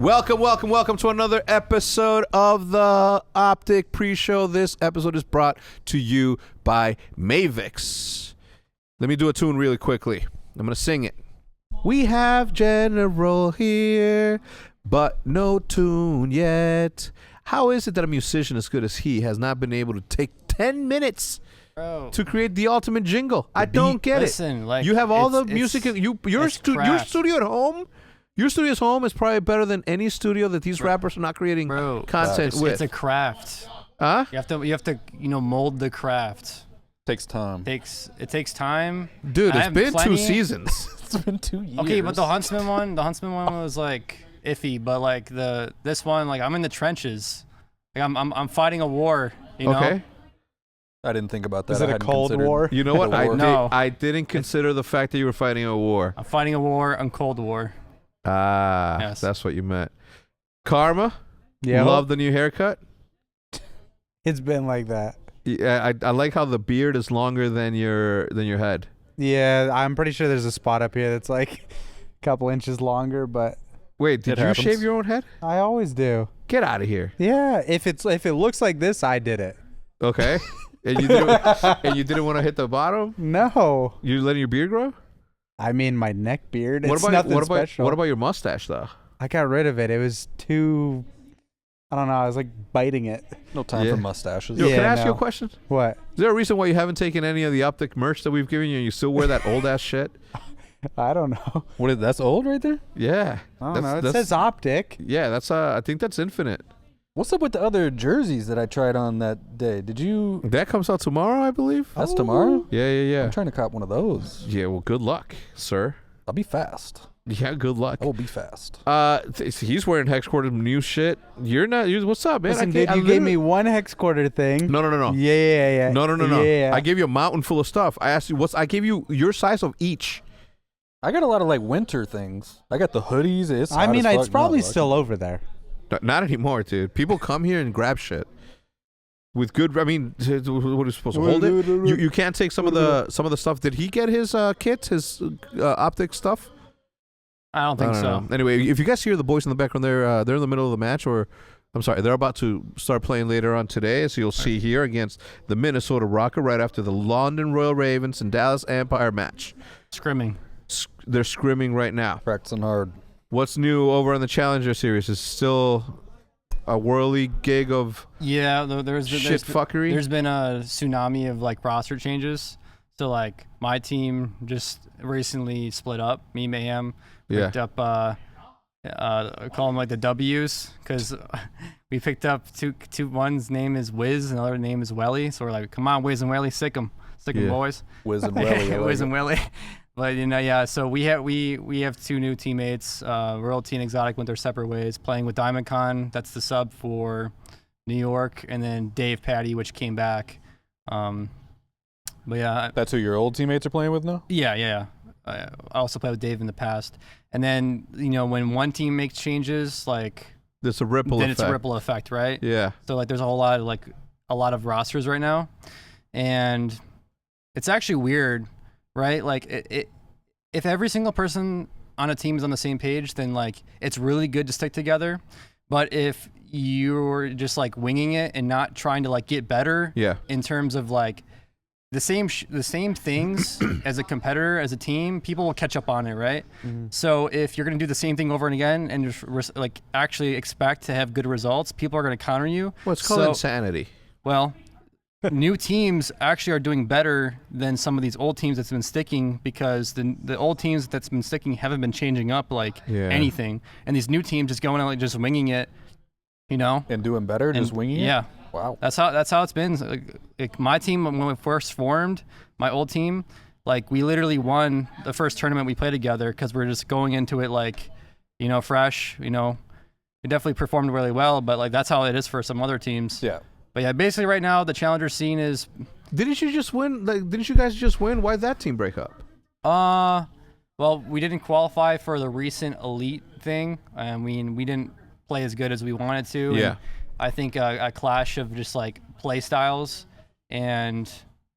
Welcome to another episode of the OpTic Preshow. This episode is brought to you by Mavix. Let me do a tune really quickly. I'm going to sing it. We have General here, but no tune yet. How is it that a musician as good as he has not been able to take 10 minutes to create the ultimate jingle? I don't get it. Like, you have all the music. Your studio at home. Your studio's home is probably better than any studio that these rappers are not creating content with. It's a craft. Huh? You have to mold the craft. Takes time. It takes time. Dude, it's been 2 seasons. It's been 2 years. Okay, but the Huntsman one was like iffy, but like this one, like I'm in the trenches. Like I'm fighting a war, you know? Okay. I didn't think about that. Is it a Cold War? You know what? No. I didn't consider the fact that you were fighting a war. I'm fighting a war on Cold War. Ah, yes. That's what you meant. Karma? Yeah. Love the new haircut? It's been like that. Yeah, I like how the beard is longer than your head. Yeah, I'm pretty sure there's a spot up here that's like a couple inches longer, but Wait, did you shave your own head? I always do. Get out of here. Yeah, if it looks like this, I did it. Okay. And you didn't want to hit the bottom? No. You letting your beard grow? I mean, my neck beard. What It's about nothing special. What about your mustache though? I got rid of it. It was too. I don't know. I was like biting it. No time for mustaches. Yo, Yeah, can I ask you no. a question? What? Is there a reason why you haven't taken any of the OpTic merch that we've given you and you still wear that old ass shit? I don't know. That's old right there? Yeah. I don't know. It says OpTic. Yeah, that's I think that's Infinite. What's up with the other jerseys that I tried on that day? Did you... That comes out tomorrow, I believe. That's tomorrow? Yeah. I'm trying to cop one of those. Yeah, well, good luck, sir. I'll be fast. Yeah, good luck. I will be fast. He's wearing hex quarter new shit. You're not. What's up, man? Listen, dude, you gave me one hex quarter thing. No. Yeah. No. Yeah. I gave you a mountain full of stuff. I asked you I gave you your size of each. I got a lot of like winter things. I got the hoodies. It's I mean, hot as it's fuck. probably No, still over there. Not anymore, dude. People come here and grab shit with good. I mean, what are you supposed to hold it? You can't take some of the stuff. Did he get his kit, his OpTic stuff? I don't think so. Know. Anyway, if you guys hear the boys in the background, they're in the middle of the match, or I'm sorry, they're about to start playing later on today. So you'll see here against the Minnesota Rocket right after the London Royal Ravens and Dallas Empire match. Scrimming. They're scrimming right now. Practicing hard. What's new over on the Challenger Series? Is still a whirly gig of fuckery. There's been a tsunami of like roster changes. So like my team just recently split up. Me, Mayhem, picked up I call them like the W's because we picked up two. One's name is Wiz, and the other name is Welly. So we're like, come on, Wiz and Welly, sick 'em boys. Wiz and Welly. Wiz and Welly. But yeah. So we have 2 new teammates. Royalty and Exotic went their separate ways, playing with Diamond Con. That's the sub for New York, and then Dave Patty, which came back. But yeah, That's who your old teammates are playing with now? Yeah. I also played with Dave in the past. And then when one team makes changes, like there's a ripple effect. It's a ripple effect, right? Yeah. So like there's a lot of rosters right now, and it's actually weird. Right? Like if every single person on a team is on the same page, then like it's really good to stick together. But if you're just like winging it and not trying to like get better in terms of like the same things as a competitor, as a team, people will catch up on it, right? Mm-hmm. So if you're going to do the same thing over and again and just like actually expect to have good results, people are going to counter you. Well, it's called insanity. Well, new teams actually are doing better than some of these old teams that's been sticking because the old teams that's been sticking haven't been changing up anything, and these new teams just going out like just winging it, and doing better, just winging it. Yeah, wow. That's how it's been. Like my team when we first formed, my old team, like we literally won the first tournament we played together because we're just going into it like, fresh. We definitely performed really well, but like that's how it is for some other teams. Yeah. But yeah, basically right now the challenger scene is. Didn't you just win? Didn't you guys just win? Why'd that team break up? Well, we didn't qualify for the recent elite thing. I mean, we didn't play as good as we wanted to. Yeah. And I think a clash of just like play styles, and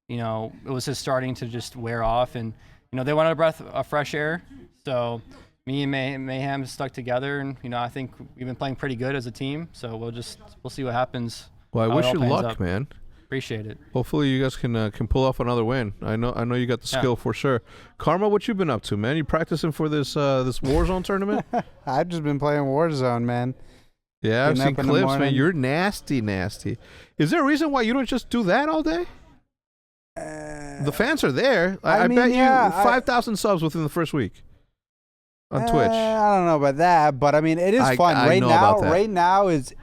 it was just starting to just wear off, and they wanted a breath of fresh air. So me and Mayhem stuck together, and I think we've been playing pretty good as a team. So we'll see what happens. Well, I how it wish all you pans luck, out. man. Appreciate it. Hopefully you guys can pull off another win. I know you got the skill for sure. Karma, what you been up to, man? You practicing for this Warzone tournament? I've just been playing Warzone, man. Yeah, I've Getting seen up in the clips, man. morning. You're nasty. Is there a reason why you don't just do that all day? The fans are there. I mean, bet yeah, you 5,000 subs within the first week on Twitch. I don't know about that, but I mean, it is fun. I Right know now, about that. right now is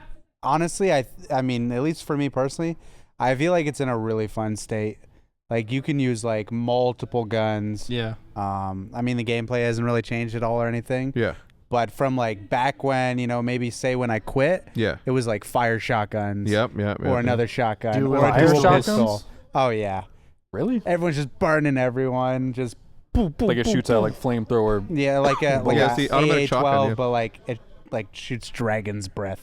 honestly, I mean, at least for me personally, I feel like it's in a really fun state. Like you can use like multiple guns. Yeah. I mean, the gameplay hasn't really changed at all or anything. Yeah. But from like back when, maybe say when I quit, Yeah. it was like fire shotguns. Yep. Or another shotgun. Dual Or a fire dual shotguns? pistol. Oh yeah. Really? Everyone's just burning everyone. Just boom, boom, Like it boom, shoots boom. out like flamethrower. Yeah, like a Yeah, it's the automatic shotgun, AA-12, yeah. but like it like shoots dragon's breath.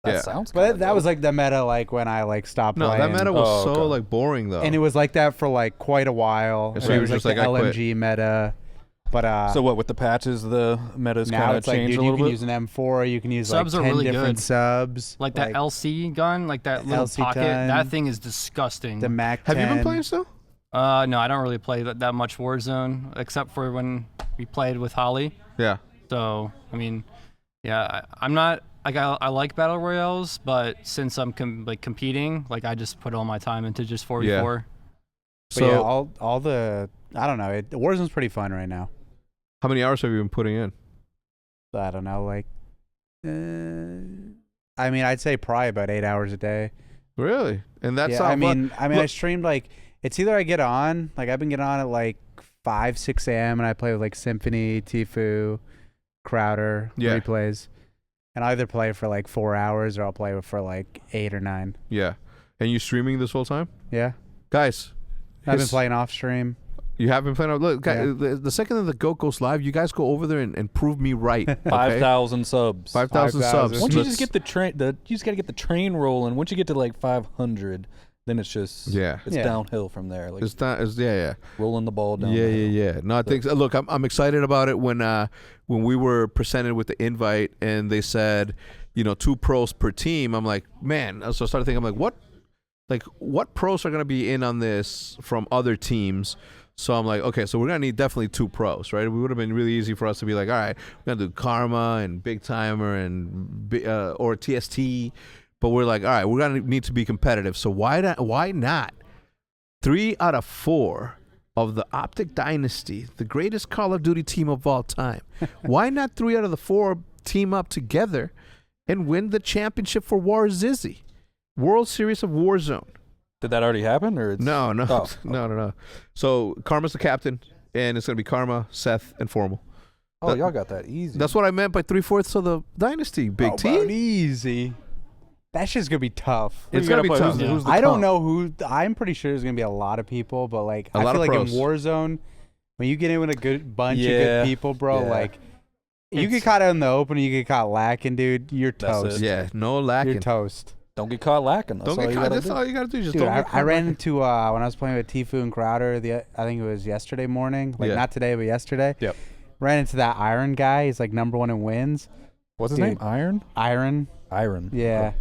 That Yeah. sounds. But kinda that was dope. like the meta, like when I like stopped No, playing. that meta was Oh, so okay. like boring though. and it was like that for like quite a while. Yeah, so And you it were was just like like, the I quit. LMG meta. But So what with the patches, the meta's now kind of it's like, changed dude, a you little can bit. use an M4. You can use Subs like are 10 really different good. subs. Like that LC gun, like that little LC pocket. 10. That thing is disgusting. The Mac Have you been 10. playing still? No, I don't really play that much Warzone, except for when we played with Holly. Yeah. So, I mean, yeah, I'm not like I like battle royales, but since I'm competing, like I just put all my time into just 4v4. But So yeah, all the I don't know. Warzone's pretty fun right now. how many hours have you been putting in? I don't know, like, I mean, I'd say probably about 8 hours a day. Really? And that's Yeah, not I fun. mean, I Look- streamed like it's either I get on, like I've been getting on at like 5, 6 a.m. and I play with like Symphony, Tfue, Crowder, Yeah. replays, and I either play for like 4 hours or I'll play for like 8 or 9. Yeah. And you streaming this whole time? Yeah, Guys, I've been his- playing off stream. You have been playing. Look, guys, Yeah. the second that the GOAT goes live, you guys go over there and prove me right. Okay? 5,000 subs. 5,000 subs. 5,000. Once you Let's- just get the train, you just gotta get the train rolling. Once you get to like 500, then it's just Yeah. it's Yeah. downhill from there. Like It's not. It's, yeah. rolling the ball down. Yeah. the Yeah. hill. Yeah. No, I think. Look, I'm excited about it when we were presented with the invite and they said, 2 pros per team. I'm like, man. So I started thinking, I'm like, what pros are gonna be in on this from other teams? So I'm like, okay, so we're gonna need definitely 2 pros, right? It would have been really easy for us to be like, all right, we're gonna do Karma and Big Timer and or TST, but we're like, all right, we're gonna need to be competitive. So why not 3 out of 4 of the OpTic Dynasty, the greatest Call of Duty team of all time? Why not 3 out of the 4 team up together and win the championship for Warzizzy, World Series of Warzone? Did that already happen, or it's No. Oh. No. So Karma's the captain, and it's gonna be Karma, Seth, and Formal. Oh, That- y'all got that easy. That's what I meant by 3/4 of the dynasty. Big Oh, T. about easy. That shit's gonna be tough. It's You gonna gotta be play- tough. Who's the I don't comp? know who. I'm pretty sure there's gonna be a lot of people, but like A I lot feel of like pros. in Warzone, when you get in with a good bunch of Yeah. good people, bro, Yeah. like you It's- get caught out in the open, and you get caught lacking, dude. You're That's toast. it. Yeah, no You're lacking. toast. Don't get caught lacking. That's Don't all get you caught. gotta That's do. all you gotta do. Just Dude, don't I get caught. ran into when I was playing with Tfue and Crowder. I think it was yesterday morning, like Yeah. not today, but yesterday. Yep. Ran into that Iron guy. He's like #1 in wins. What's his Dude. name? Iron. Iron. Yeah.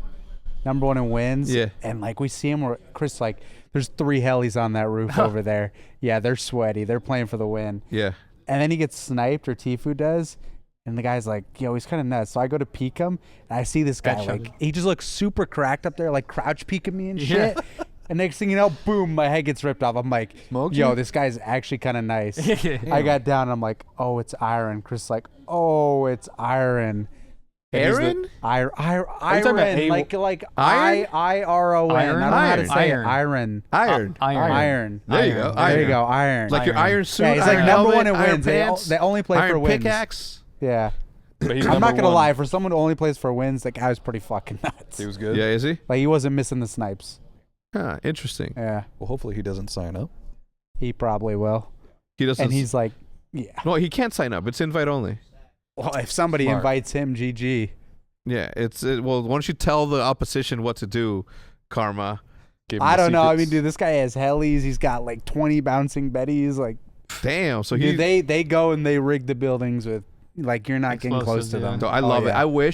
#1 in wins. Yeah. And like we see him, where Chris like, there's 3 helis on that roof over there. Yeah, they're sweaty. They're playing for the win. Yeah. And then he gets sniped, or Tfue does. And the guy's like, yo, he's kind of nuts. So I go to peek him, and I see this guy, Gotcha. like, he just looks super cracked up there, like crouch peeking me and Yeah. shit. And next thing you know, boom, my head gets ripped off. I'm like, Smoked yo, you? this guy's actually kind of nice. Yeah. I got down, and I'm like, oh, it's Iron. Chris is like, oh, it's Iron. And he's the- Aaron? Iron, talking about Iron, A- like Iron? I-R-O-N. I don't know how to Iron. say it. Iron. Iron. Iron. Iron. Iron. There you go. There you Iron. go, Iron. Like your iron suit. Yeah, he's like iron #1 in helmet, iron wins. pants, They only play iron for wins. pickaxe. Yeah. But he's I'm not number gonna one. lie. For someone who only plays for wins, that guy was pretty fucking nuts. He was good. Yeah, is he? Like he wasn't missing the snipes. Huh, interesting. Yeah, Well, hopefully he doesn't sign up. he probably will. He doesn't. And he's like, yeah. no, he can't sign up. It's invite only. Well, if somebody Smart. invites him, GG. Yeah, well, why don't you tell the opposition what to do, Karma? Gave him I the don't know. I mean, secrets. dude, this guy has helis. He's got like 20 bouncing betties. Like, Damn. So he. dude, they go and they rig the buildings with like you're not getting close to Explosive, them. yeah. So I love it. Yeah.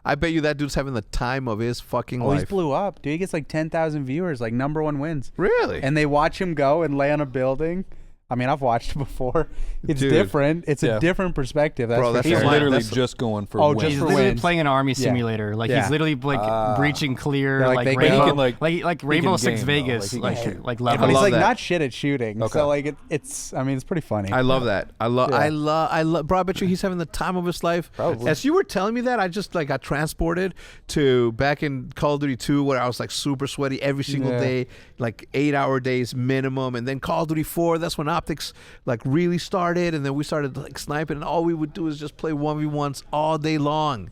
I bet you that dude's having the time of his fucking Oh, he's life. blew up, dude. He gets like 10,000 viewers, like #1 wins, Really? and they watch him go and lay on a building. I mean, I've watched it before. It's Dude. different. It's Yeah. a different perspective. That's Bro, for that's He's sure. a- literally that's- just going for Oh, wins. just He's for literally wins. playing an army Yeah. simulator. Like Yeah. he's literally like breaching clear, Yeah, like, like they Rainbow, can, like Rainbow Six game, though. Vegas, Like, he can like shoot. But level. he's love like that. not shit at shooting. Okay. So like it's. I mean, it's pretty funny. I love that. I love. Yeah. I love. Bro, I bet you he's having the time of his life. Probably. As you were telling me that, I just like got transported to back in Call of Duty 2, where I was like super sweaty every single Yeah. day, like 8-hour days minimum, and then Call of Duty 4. That's when optics like really started, and then we started like sniping, and all we would do is just play 1v1s all day long.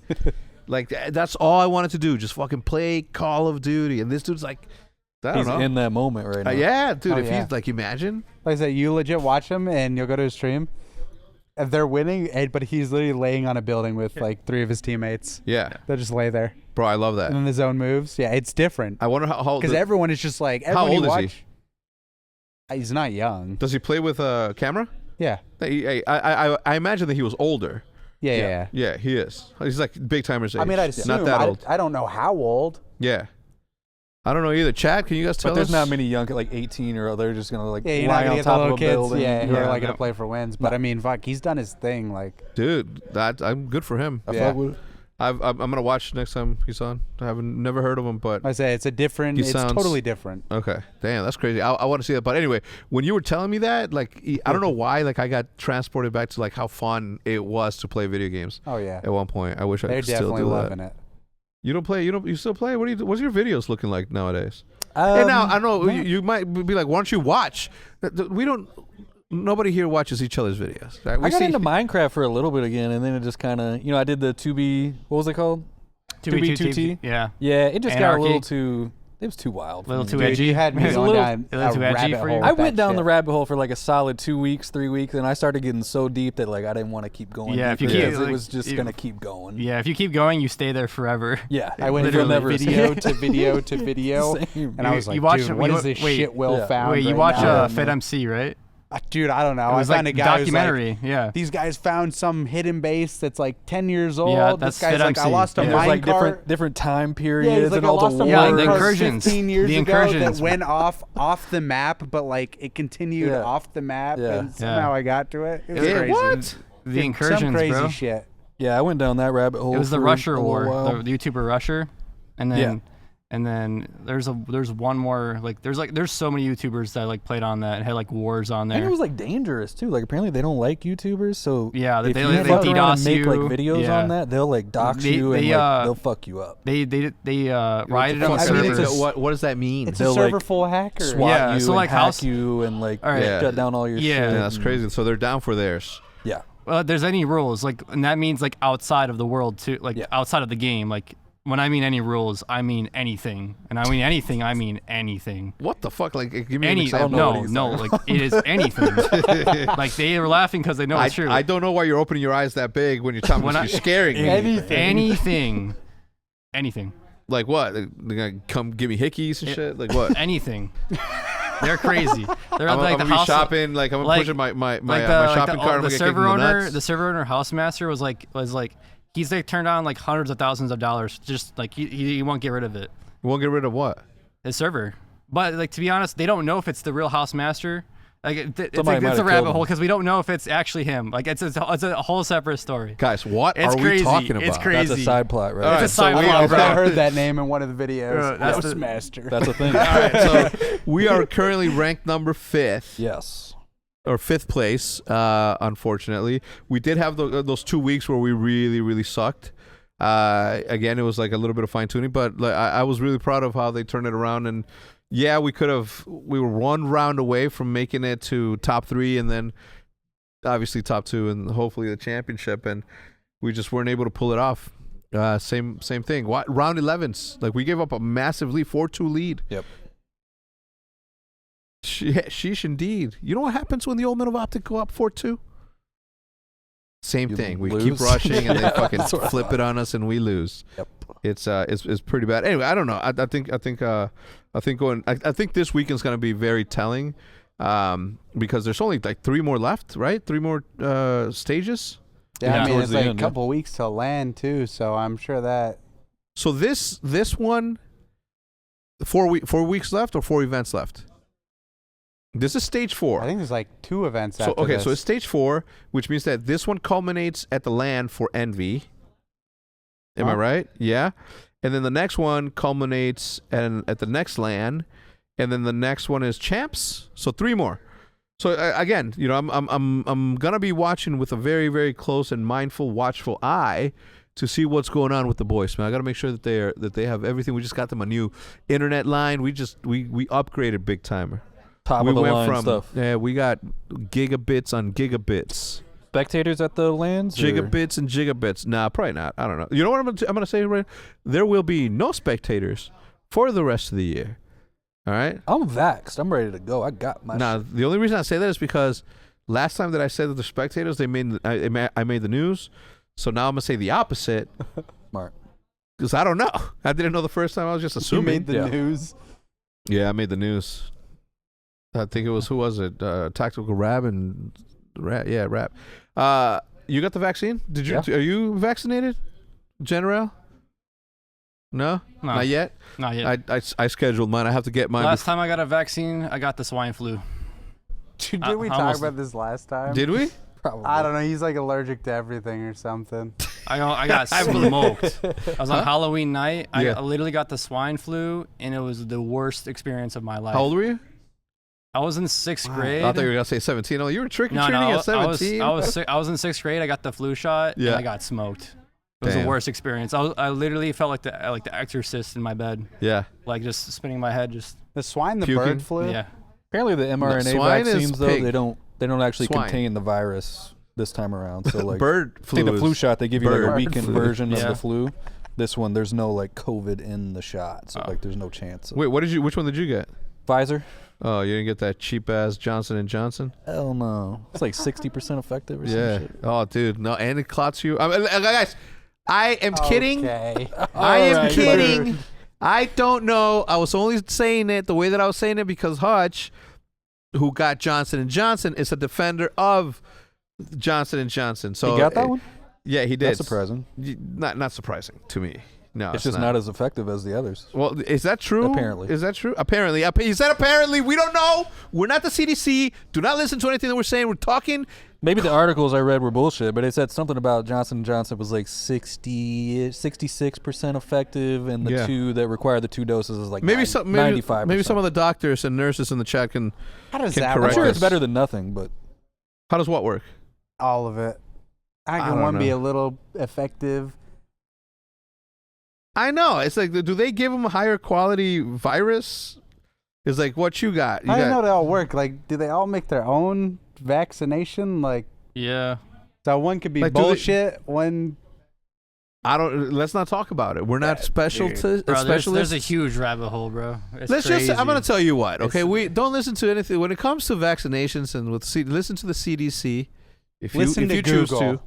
Like that's all I wanted to do, just fucking play Call of Duty. And this dude's like, I don't He's know. in that moment right now. Yeah, dude. Oh, If yeah. he's like, imagine. Like I said, you legit watch him and you'll go to his stream. If they're winning, but he's literally laying on a building with like 3 of his teammates. Yeah, They'll just lay there, bro. I love that. and then the zone moves. Yeah, it's different I wonder how because everyone is just like How everyone old you is he? watch. He's not young. does he play with a camera? Yeah, I imagine that he was older. yeah. Yeah, he is. He's like big timers age. I mean, I'd assume. Not that old. I don't know how old. Yeah. I don't know either. Chad, can you guys tell But there's us? not many young, like 18 or they're just gonna like Yeah, you're not lie gonna on get the top of little a kids. building. Yeah, who are like no. gonna play for wins. But I mean, fuck, he's done his thing. Like, Dude, I'm good for him. I Yeah. fuck with it. I'm gonna watch next time he's on. I haven't never heard of him, but I say, it's a different. He It's sounds- totally different. okay. Damn, that's crazy. I want to see that. But anyway, when you were telling me that, like, I don't know why, like, I got transported back to like how fun it was to play video games Oh yeah, at one point. I wish I they're could still definitely do loving that. it. You don't play. You still play? What do you? What's your videos looking like nowadays? And now I know you might be like, why don't you watch? We don't. Nobody here watches each other's videos. Right? We I got see- into Minecraft for a little bit again, and then it just kind of, I did the 2B. What was it called? 2B2T. Yeah, Yeah, it just got a Anarchy. little too. It was too wild. a little for too me. Dude, edgy. you had me It was a going little- down a little too edgy rabbit for hole you? with I went that down the shit. rabbit hole for like a solid 2 weeks, 3 weeks, and I started getting so deep that like I didn't want to keep going. Yeah, if deeper you keep, because like, it was just you- gonna keep going. Yeah, if you keep going, you stay there forever. Yeah, I went Literally from never video to video to video, Same. and I was You like, watch- dude, what you is wa- this wait, shit Will yeah. found? Wait, you right watch now? FedMC, right? Dude, I don't know. It was I like found a guy who's like, documentary. Yeah. these guys found some hidden base that's like 10 years old. Yeah, this that's guy's like, I FedMC. lost a Yeah. There's mine like cart. different time Yeah, periods he's like, and I all lost the a Yeah, mine the wars. cart incursions. 15 years The ago that incursions. went off the map, but like it continued Yeah. off the map, Yeah. and somehow I got to it. It was Yeah, crazy. what? The Dude, incursions, some crazy bro. shit. Yeah, I went down that rabbit hole. It was the for Rusher a little War, while. the YouTuber Rusher, and then Yeah. and then there's one more there's so many YouTubers that like played on that and had like wars on And there. it was like dangerous too. Like apparently they don't like YouTubers, so Yeah, if they you they fuck around and DDoS make like you. videos Yeah. on that, they'll like dox They- you and they, like they'll fuck you up. They rioted on fuck? I mean, it's servers. a- what does that mean? It's a They'll, server like, full of hackers. Swat Yeah, you so, and like, hack house- you and like All right. Yeah. shut down all your Yeah. shit. Yeah, that's and- crazy. So they're down for theirs. Yeah. Well, there's any rules like, and that means like outside of the world too, like Yeah. outside of the game. Like when I mean any rules, I mean anything, and I mean anything, I mean anything. What the fuck? Like, give me an Any example. know what no he's no like it is anything. Like they were laughing because they know it's true. I don't know why you're opening your eyes that big when you're talking When about you're scaring me. anything. Like what? They're gonna come give me hickeys and shit? Like what? Anything. They're crazy. They're I'm like gonna the be house shopping. Like I'm like- pushing my like my the, shopping cart. I'm the gonna server kick in the owner, nuts. the server owner, house master was like he's like turned on like hundreds of thousands of dollars. Just like he won't get rid of it. We won't get rid of what? His server. But like to be honest, they don't know if it's the real house master. Like it's Somebody like might it's a have killed rabbit him. hole because we don't know if it's actually him. Like it's a whole separate story. Guys, what It's are crazy. we talking about? It's crazy. That's a side plot, right? All right, It's a side so we plot, are bro. I heard that name in one of the videos. That's the- Housemaster. That's a thing. All right, so we are currently ranked number 5th. Yes. Or 5th place, unfortunately. We did have those 2 weeks where we really sucked. Again, it was like a little bit of fine tuning, but like, I was really proud of how they turned it around. And yeah, we were one round away from making it to top 3, and then obviously top 2, and hopefully the championship. And we just weren't able to pull it off. Same thing. Round 11s, like we gave up a massive lead, 4-2 lead. Yep. Sheesh, indeed. You know what happens when the old men of OpTic go up 4-2? Same You thing. We lose. keep rushing and they Yeah, fucking that's what I flip thought. it on us and we lose. Yep. It's pretty bad. Anyway, I don't know. I think this weekend's gonna be very telling, because there's only like 3 more left, right? 3 more stages. Yeah, I mean, towards it's the like end, a couple weeks till land too, so I'm sure that. So this one, 4 weeks left or 4 events left? This is stage 4. I think there's like 2 events So after this. so it's stage 4, which means that this one culminates at the land for Envy. Am I right? Yeah. And then the next one culminates at the next land, and then the next one is champs. So 3 more. So again, I'm gonna be watching with a very, very close and mindful, watchful eye to see what's going on with the boys, man. I gotta make sure that they have everything. We just got them a new internet line. We upgraded big timer. Top we of the went line from stuff. Yeah, we got gigabits on gigabits. Spectators at the lands? or- Gigabits and gigabits. Nah, probably not. I don't know. You know what I'm gonna say right? There will be no spectators for the rest of the year. All right. I'm vaxxed. I'm ready to go. I got my Now, shit. the only reason I say that is because last time that I said that the spectators, I made the news. So now I'm gonna say the opposite Smart. because I don't know. I didn't know the first time. I was just You assuming. made the Yeah. news. Yeah, I made the news. I think it was who was it? Tactical Rab and Rab. Yeah, Rab. You got the vaccine? Did you? Yeah. Are you vaccinated, General? No, No, not yet. not yet. I scheduled mine. I have to get mine. Last time I got a vaccine, I got the swine flu. Did I we talk almost- about this last time? Did we? Probably. I don't know. He's like allergic to everything or something. I got smoked. I was on Halloween night. Yeah. I literally got the swine flu, and it was the worst experience of my life. How old were you? I was in 6th grade. I thought you were gonna say 17. Oh, you were trick or No, treating no, at 17. I was in 6th grade. I got the flu shot, Yeah. and I got smoked. It was Damn. the worst experience. I literally felt like the Exorcist in my bed, Yeah. like just spinning my head. Just The swine, the Puking? bird flu. yeah. Apparently the mRNA swine is vaccines though pig. they don't actually Swine. contain the virus this time around. So like Bird I flu. think the flu is- shot they give you like a bird weakened flu. version of Yeah. the flu. This one there's no like COVID in the shot, so Oh. like there's no chance. Of Wait, which one did you get? Pfizer? Oh, you didn't get that cheap ass Johnson & Johnson? Hell no. It's like 60% effective or Yeah. some shit. Oh, dude. No, and it clots you. Guys, I am kidding. Okay. I am Alright, kidding. I don't know. I was only saying it the way that I was saying it because Hutch, who got Johnson & Johnson, is a defender of Johnson & Johnson. So You got that one? Yeah, he did. That's surprising. Not surprising to me. No, It's just not as effective as the others. Well, is that true? Apparently. Is that true? Apparently. He said apparently. We don't know. We're not the CDC. Do not listen to anything that we're saying. We're talking. Maybe the articles I read were bullshit, but it said something about Johnson & Johnson was like 66% effective, and the Yeah. two that require the 2 doses is like Maybe 95%. maybe some of the doctors and nurses in the chat can. How does Can that correct I'm sure work? it's better than nothing, but How does what work? All of it. How I can don't one be know. a little effective? I know. It's like, do they give them a higher quality virus? It's like what you got. You I don't know got they all work. Like, do they all make their own vaccination? Like, Yeah. so one could be Like, do they- bullshit. One. I don't. Let's not talk about it. We're not special dude. to Bro, there's specialists. a huge rabbit hole, bro. It's Let's crazy. just. I'm gonna tell you what. Okay, It's- we don't listen to anything when it comes to vaccinations and listen to the CDC. If you Listen to choose Google. to,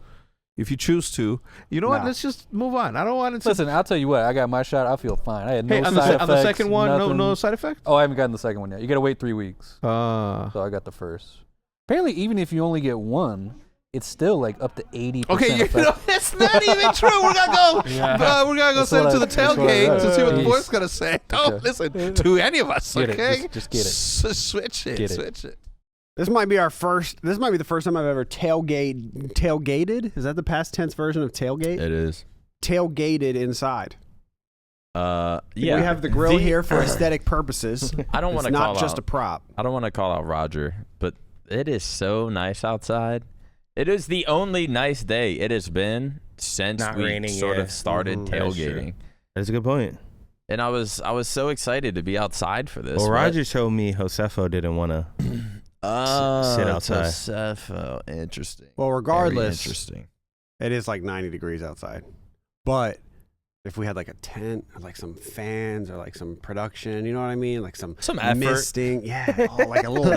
if you choose to, you know what? No. Let's just move on. I don't want to. listen, I'll tell you what, I got my shot, I feel fine. I had no Hey, on side the, on the effects, second one, nothing. no side effect. Oh, I haven't gotten the second one yet. You got to wait 3 weeks. Uh, So I got the first. Apparently, even if you only get one, it's still like up to 80%. okay, you effective. know, it's not even true. We're gonna go. Yeah. We're gonna go That's send what to the I- that's what I tailgate read. to see what the Peace. boys gonna say. Don't Okay. listen to any of us. Get it. Okay, Just get it. Switch it. Get it. Switch it. This might be the first time I've ever tailgated. Is that the past tense version of tailgate? It is. Tailgated inside. Yeah. We have the grill here for aesthetic purposes. I don't want It's to call not just out. a prop. I don't want to call out Roger, but it is so nice outside. It is the only nice day it has been since Not we raining, sort yeah. of started Mhm. That's true. tailgating. That's a good point. And I was so excited to be outside for this. Well, but- Roger told me Josefo didn't want to. sit outside. Josefo. Interesting. Well, Very regardless, interesting. it is like 90 degrees outside. But if we had like a tent or like some fans or like some production, you know what I mean? Like some effort. misting. Yeah. Like a little.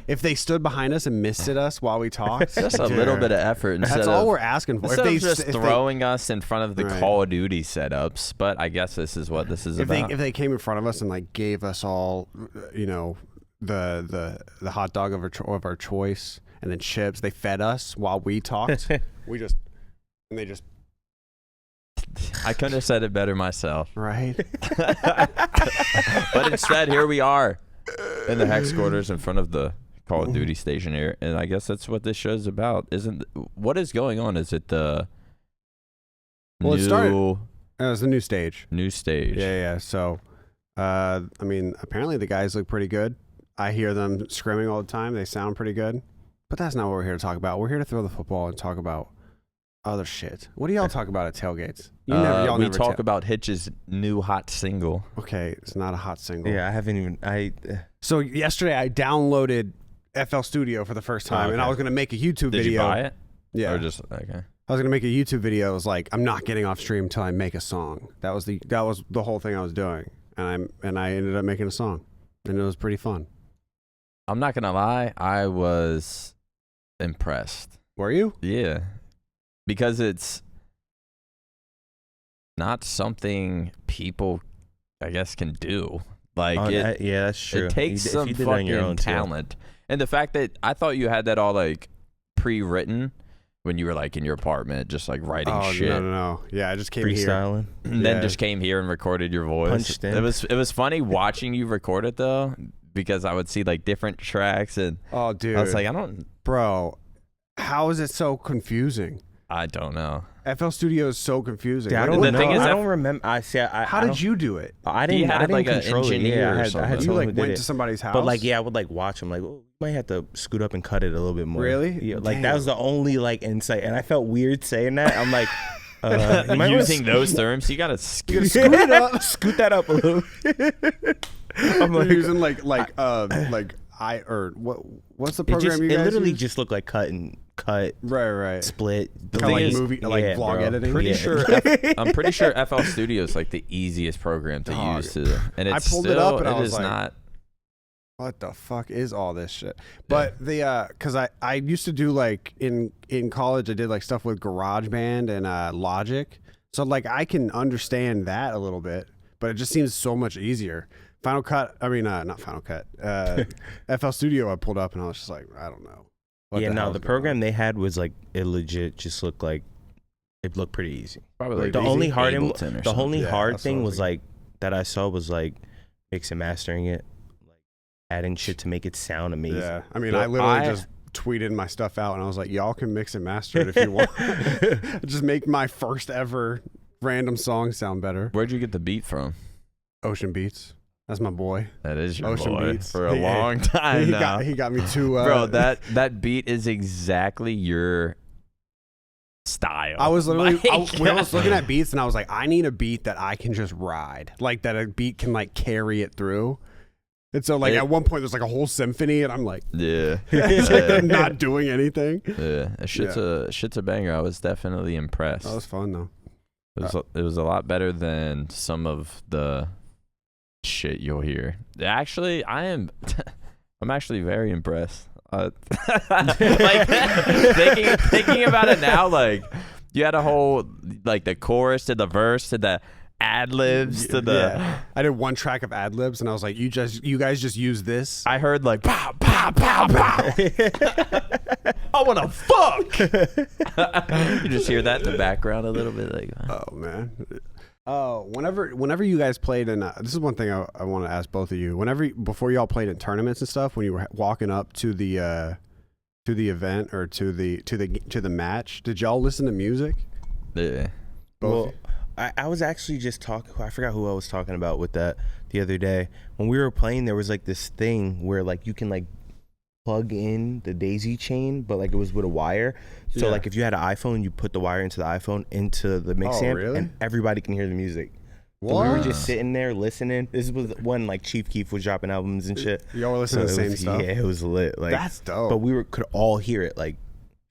If they stood behind us and misted us while we talked. Just a little bit of effort instead That's of, all we're asking for. instead of just if they- throwing us in front of the Right. Call of Duty setups. But I guess this is what this is if about. they came in front of us and like gave us all, you know, the hot dog of our choice, and then chips. They fed us while we talked. They just I couldn't have said it better myself. right. But instead, here we are in the Hex quarters in front of the Call of Duty station here, and I guess that's what this show's about. What is going on? Is it the It started. It was the new stage. New stage. Yeah. So, I mean, apparently the guys look pretty good. I hear them screaming all the time. They sound pretty good. But that's not what we're here to talk about. We're here to throw the football and talk about other shit. What do y'all talk about at tailgates? Y'all we never talk about Hitch's new hot single. Okay, it's not a hot single. Yeah, I haven't even. So yesterday I downloaded FL Studio for the first time, and I was gonna make a YouTube Did video. you buy it? Yeah. Or just okay. I was gonna make a YouTube video. It was like, I'm not getting off stream until I make a song. That was the whole thing I was doing, and I ended up making a song, and it was pretty fun. I'm not gonna lie, I was impressed. Were you? Yeah, because it's not something people, I guess, can do. Like yeah, that's true. It takes some if you did it on your fucking own talent, and the fact that I thought you had that all like pre-written when you were like in your apartment, just like writing shit. No. Yeah, I just came here. Freestyling. And then just came here and recorded your voice. Punched in. It was funny watching you record it though, because I would see like different tracks and Oh, dude. I was like, bro, how is it so confusing? I don't know. FL Studio is so confusing. Yeah, I What don't do you- The thing know. is I that- don't remember. How did you do it? I You didn't. had I didn't like an control it. engineer Yeah, or I had something. You someone like who did went it. to somebody's house? But like, yeah, I would like watch them. Like, oh, you might have to scoot up and cut it a little bit more. Really? Yeah. Like that was the only like insight, and I felt weird saying that. I'm like, you might wanna Using those terms, you gotta scoot it up, scoot that up a little. I'm like using what's the program you guys It literally use? just looked like cut, right. split. The Kinda thing like is- movie, like yeah, vlog bro. editing. I'm pretty sure FL Studio is like the easiest program to Dog. use to, and I it's pulled it still, up and I it was is like, not. What the fuck is all this shit? But because I used to do like in college, I did like stuff with GarageBand and Logic, so like I can understand that a little bit, but it just seems so much easier. Final Cut, I mean not Final Cut, FL Studio. I pulled up and I was just like, I don't know. What Yeah, the no, hell's the going program on? they had was like it legit just looked like it looked pretty easy. Probably like The only hard Ableton or the only Yeah, hard that's what I thing was was like that I saw was like mix and mastering it, like adding shit to make it sound amazing. Yeah, I mean, So I literally I- just tweeted my stuff out and I was like, y'all can mix and master it if you want. Just make my first ever random song sound better. Where'd you get the beat from? Ocean Beats. That's my boy. That is your Ocean boy Beats. for a Hey, long time now. He got me to Bro, that beat is exactly your style. I was literally Like- when I was looking at beats and I was like, I need a beat that I can just ride, like that a beat can like carry it through. And so like at one point there's like a whole symphony and I'm like, Yeah. it's like they're not doing anything. Yeah. Shit's a banger. I was definitely impressed. That was fun though. It was a lot better than some of the shit you'll hear. Actually, I'm actually very impressed. Like thinking about it now, like you had a whole like the chorus to the verse to the ad libs to the. Yeah. I did one track of ad libs and I was like, you guys just use this. I heard like pow pow pow pow. I wanna fuck. You just hear that in the background a little bit, like. Oh man. Oh, whenever you guys played in, this is one thing I want to ask both of you. Before y'all played in tournaments and stuff, when you were walking up to the event or to the match, did y'all listen to music? Yeah. Both. Well, I was actually just talking. I forgot who I was talking about with that the other day. When we were playing, there was like this thing where like you can like plug in the daisy chain, but like it was with a wire. So like if you had an iPhone, you put the wire into the iPhone into the mix amp, really? and everybody can hear the music. So What? we were just sitting there listening. This was when like Chief Keef was dropping albums and shit. Y'all were listening to the it same was, stuff. Yeah, it was lit. Like That's dope. But we could all hear it. Like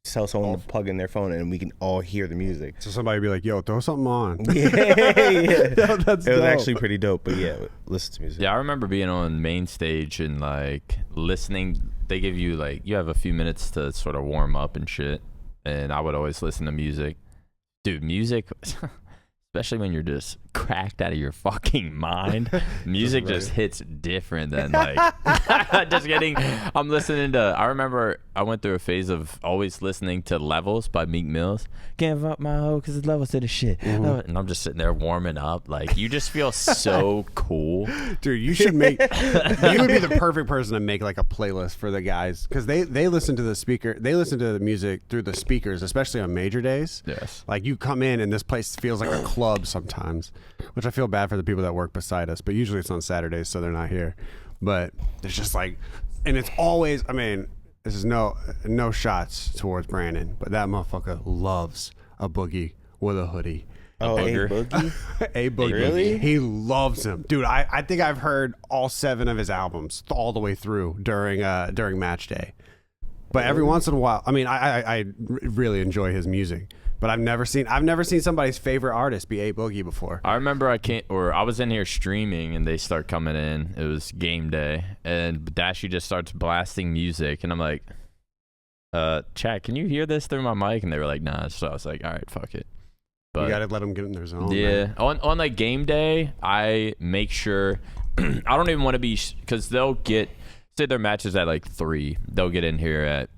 tell someone to plug in their phone and we can all hear the music. So somebody be like, "Yo, throw something on." Yeah, That's it was dope. actually pretty dope. But yeah, listen to music. Yeah, I remember being on main stage and like listening. They give you like you have a few minutes to sort of warm up and shit, and I would always listen to music. Dude, music. especially when you're just cracked out of your fucking mind. Music just hits different than like just getting. I'm listening to. I remember I went through a phase of always listening to Levels by Meek Mills. Can't fuck my hoe because the levels to the shit. And I'm just sitting there warming up. Like you just feel so cool, dude. You should make. You would be the perfect person to make like a playlist for the guys because they listen to the speaker. They listen to the music through the speakers, especially on major days. Yes. Like you come in and this place feels like a club sometimes, which I feel bad for the people that work beside us. But usually it's on Saturdays, so they're not here. But there's just like, and it's always. I mean, this is no shots towards Brandon, but that motherfucker loves a boogie with a hoodie. Oh, A Boogie? A Boogie. Really? He loves him. Dude, I think I've heard all 7 of his albums all the way through during match day. But every once in a while, I mean, I really enjoy his music. But I've never seen somebody's favorite artist be A Boogie before. I remember I was in here streaming and they start coming in. It was game day and Dashy just starts blasting music and I'm like, chat, can you hear this through my mic? And they were like, nah. So I was like, all right, fuck it. But You gotta let them get in their zone. yeah, man. on like game day, I make sure I don't even want to be because they'll get say their matches at like 3. They'll get in here at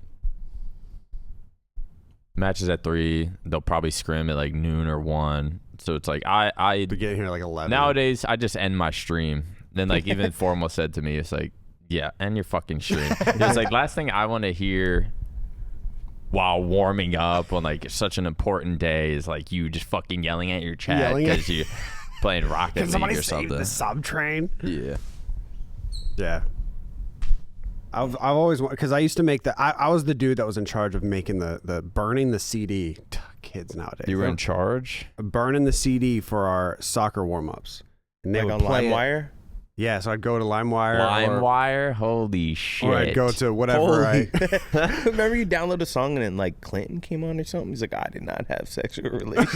matches at 3. They'll probably scrim at like noon or 1. So it's like I To get in here like 11. nowadays I just end my stream. Then like even Formal said to me, it's like, yeah, end your fucking stream. It's like last thing I want to hear while warming up on like such an important day is like you just fucking yelling at your chat because you're playing Rocket Can League somebody or save something. the sub train? Yeah. Yeah. I've always because I used to make I was the dude that was in charge of making the burning the CD. Kids nowadays. You were in charge? Burning the CD for our soccer warm-ups. And they Like would on play it. LimeWire? Yeah, so I'd go to LimeWire. LimeWire? Holy shit. Or I'd go to whatever Remember you download a song and then like Clinton came on or something? He's like, I did not have sexual relations.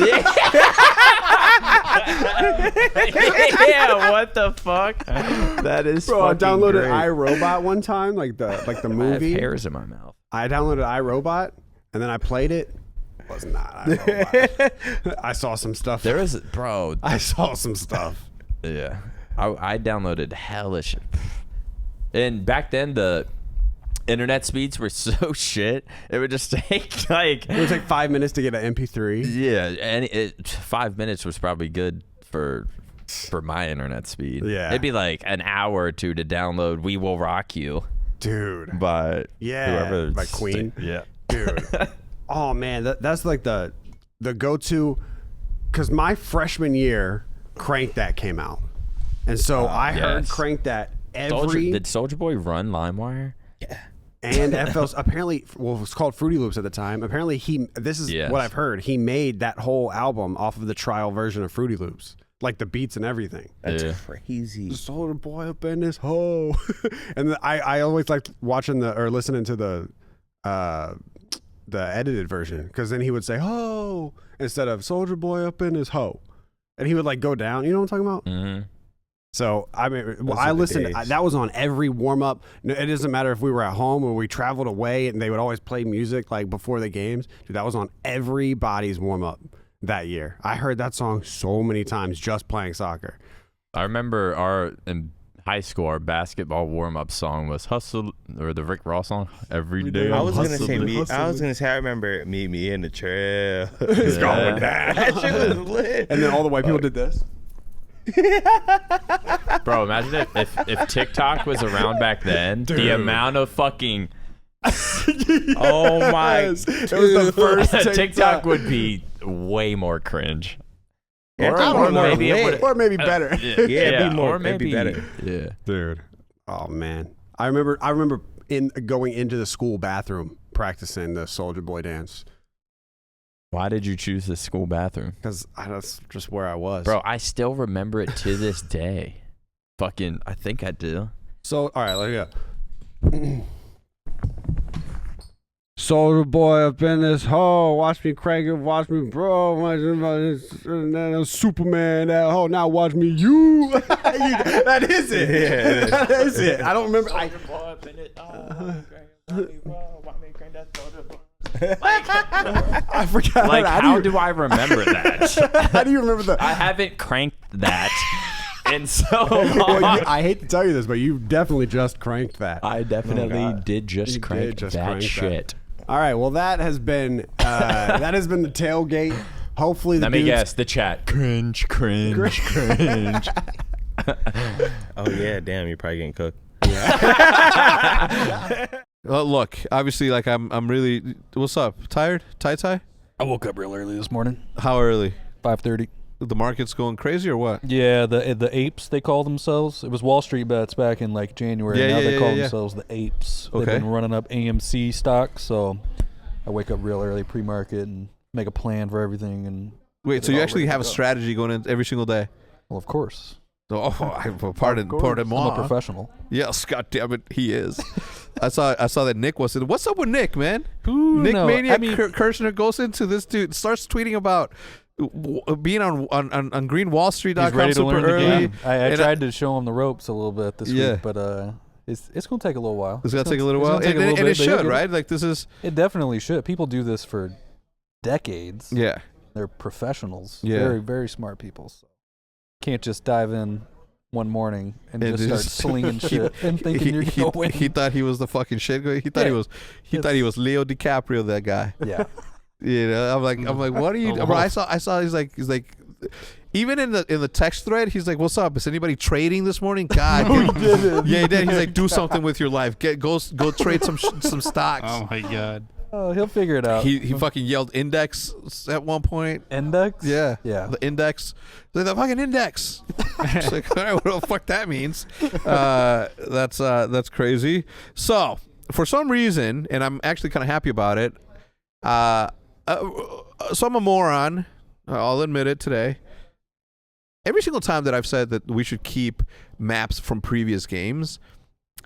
Yeah, what the fuck? That is Bro, I fucking downloaded great. iRobot one time, like the I have movie. hairs in my mouth. I downloaded iRobot and then I played it. It was not iRobot. I saw some stuff. There is, bro. I saw some stuff. Yeah. I downloaded hellish. And back then, the internet speeds were so shit. It would just take like... It would take 5 minutes to get an MP3. Yeah, and 5 minutes was probably good for my internet speed. Yeah. It'd be like an hour or 2 to download We Will Rock You Dude. by whoever. By Queen. Yeah. Dude. Oh, man. That's like the go-to... Because my freshman year, Crank That came out. And so I heard yes. Crank That every... Did Soulja Boy run LimeWire? And FL's apparently, well, it was called Fruity Loops at the time. Apparently, this is Yes. what I've heard. He made that whole album off of the trial version of Fruity Loops, like the beats and everything. That's Yeah. crazy. Soulja Boy up in this hole. And I always liked watching or listening to the edited version because then he would say "ho" instead of Soulja Boy up in his hoe, and he would like go down. You know what I'm talking about? Mm-hmm. So I mean, Those I are the listened. days. That was on every warm up. It doesn't matter if we were at home or we traveled away, and they would always play music like before the games. Dude, that was on everybody's warm up that year. I heard that song so many times just playing soccer. I remember in high school, our basketball warm-up song was "Hustle" or the Rick Ross song. Every day. I I'm was gonna say hustling. I was gonna say I remember meet me in the trail. It's going Yeah. down. That shit was lit. And then all the white people did this. Bro, imagine if TikTok was around back then. The amount of fucking Oh my! Yes. It was the first TikTok would be way more cringe. Yeah, Or- I or don't know, maybe it lit. would- Or maybe better. Yeah, it'd be more. or maybe It'd be better. Yeah. Dude. Oh man. I remember going into the school bathroom practicing the Soulja Boy dance Why did you choose the school bathroom? because that's just where I was. Bro, I still remember it to this day. Fucking, I think I do. So all right, let's go. Soulja Boy up in this hole. Watch me crank it. Watch me, bro. Watch me, Superman. That hole. Now watch me, you. That is it. Yeah. That is it. I don't remember. I forgot. Like, how do I remember that? How do you remember that? I haven't cranked that in so long. Well, I hate to tell you this, but you definitely just cranked that. I definitely did just You crank did just that crank that. shit. All right. Well, that has been the tailgate. Hopefully, the Let me dudes- guess. The chat. Cringe, cringe, cringe. Oh yeah, damn, you're probably getting cooked. Well, look, obviously, like I'm really. What's up? Tired? Tie? I woke up real early this morning, How early? 5:30. The market's going crazy or what? Yeah, the apes they call themselves. It was Wall Street bets back in like January. Yeah, now yeah, they call yeah, yeah. themselves the apes. Okay. They've been running up AMC stock, so I wake up real early pre-market and make a plan for everything. And Wait, so Get you all actually ready to have a go. strategy going in every single day? well, of course, Oh, pardon I'm a moi. professional. Yes, God damn it, he is. I saw that Nick was in. What's up with Nick, man? Who Nick knows? Maniac I mean, Kirshner goes into this dude, starts tweeting about being on greenwallstreet.com he's ready to super learn the early. game. I And tried to show him the ropes a little bit this Yeah. week, but it's going to take a little while. It's gonna take a little it's while, gonna take and, a little and it bit, but you'll should, get right? Like this is, It definitely should. People do this for decades. yeah. They're professionals. Yeah. Very, very smart people. So can't just dive in one morning and And just start just- slinging shit and thinking you're going to win. He thought he was the fucking shit. He thought Yeah. he thought he was Leo DiCaprio, that guy. yeah. You know, I'm like, what are you? Oh, Bro, I saw. He's like, even in the text thread, he's like, "What's up? Is anybody trading this morning?" God, yeah, he did. He's like, "Do something with your life. Go trade some stocks." Oh my god. Oh, he'll figure it out. He fucking yelled index at one point. Index? Yeah, Yeah. the index, the fucking index. It's like, all right, what the fuck that means? That's crazy. So for some reason, and I'm actually kind of happy about it. So I'm a moron. I'll admit it today. Every single time that I've said that we should keep maps from previous games,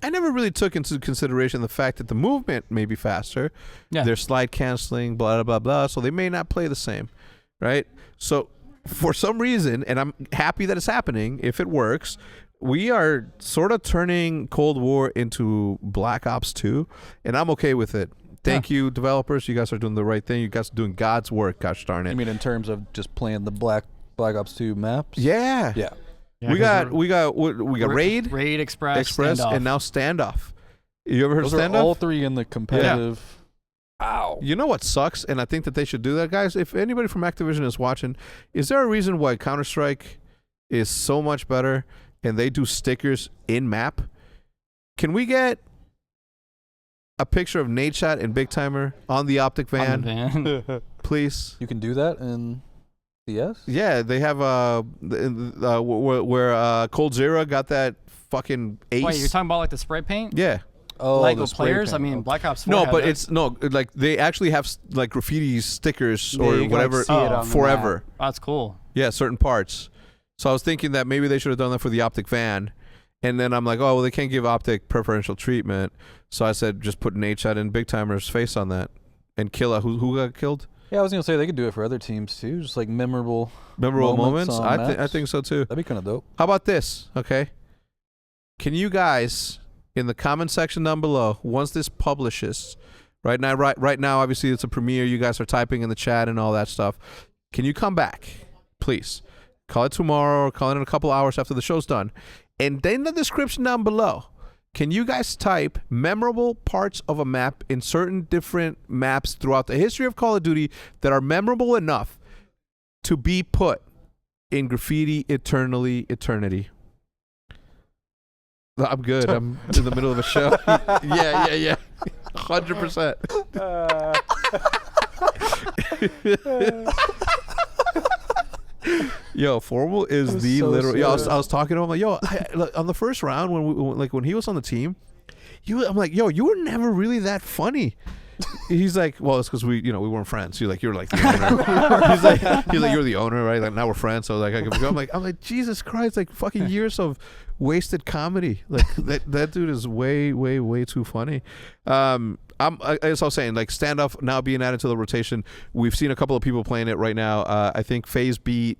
I never really took into consideration the fact that the movement may be faster. Yeah. They're slide canceling, blah, blah, blah, so they may not play the same, right? So for some reason, and I'm happy that it's happening, if it works, we are sort of turning Cold War into Black Ops 2, and I'm okay with it. Thank you, developers. You guys are doing the right thing. You guys are doing God's work, gosh darn it. I mean, in terms of just playing the Black Ops 2 maps? Yeah. Yeah. Yeah, we 'cause got Raid, Raid Express, Standoff. and now Standoff. You ever heard Those of are Standoff? all three in the competitive. Wow. You know what sucks, and I think that they should do that, guys. If anybody from Activision is watching, is there a reason why Counter-Strike is so much better and they do stickers in map? Can we get a picture of Nate Shot and Big Timer on the OpTic On van, the van. please? You can do that in CS? Yeah, they have where Cold Zero got that fucking ace. Wait, you're talking about like the spray paint? Yeah. Oh, Lego the spray players? I paint. mean, Okay. Black Ops 4 No, had but that. it's no, like they actually have like graffiti stickers Yeah, or you can, like, whatever see it on the forever. Oh, that's cool. Yeah, certain parts. So I was thinking that maybe they should have done that for the OpTic van. And then I'm like, oh, well, they can't give OpTic preferential treatment. So I said, just put Nate Shot and Big Timer's face on that. And Killa, who got killed? Yeah, I was going to say they could do it for other teams too. Just like memorable. Memorable Moments moments? on I maps. think so too. That'd be kind of dope. How about this? Okay. Can you guys, in the comment section down below, once this publishes, right now, obviously it's a premiere. You guys are typing in the chat and all that stuff. Can you come back, please? Call it tomorrow or call it in a couple hours after the show's done. And then in the description down below, can you guys type memorable parts of a map in certain different maps throughout the history of Call of Duty that are memorable enough to be put in Graffiti Eternity? I'm good. I'm in the middle of a show. Yeah. 100%. Yo, Formal is I'm the so literal. Yo, I sad. was talking to him like, yo, look, on the first round when he was on the team, I'm like, yo, you were never really that funny. He's like, well, it's because we weren't friends. You're like the owner. he's like, you're the owner, right? Like now we're friends. So like, I'm like, Jesus Christ, like fucking years of wasted comedy. Like that dude is way too funny. As I was saying, like Standoff now being added to the rotation. We've seen a couple of people playing it right now. I think FaZe beat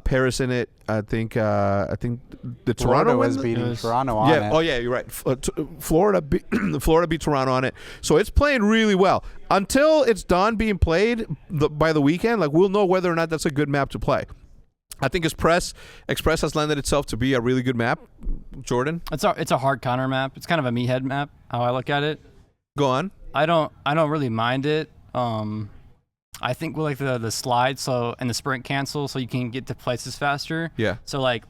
Paris in it. I think the Florida Toronto was win? beating Toronto on Yeah. it. Oh yeah, you're right. Florida beat Toronto on it. So it's playing really well. Until it's done being played by the weekend, like we'll know whether or not that's a good map to play. I think Express has landed itself to be a really good map. Jordan, It's a hard counter map. It's kind of a meathead map. How I look at it. go on. I don't really mind it. I think we like the slide and the sprint cancel so you can get to places faster. Yeah. So like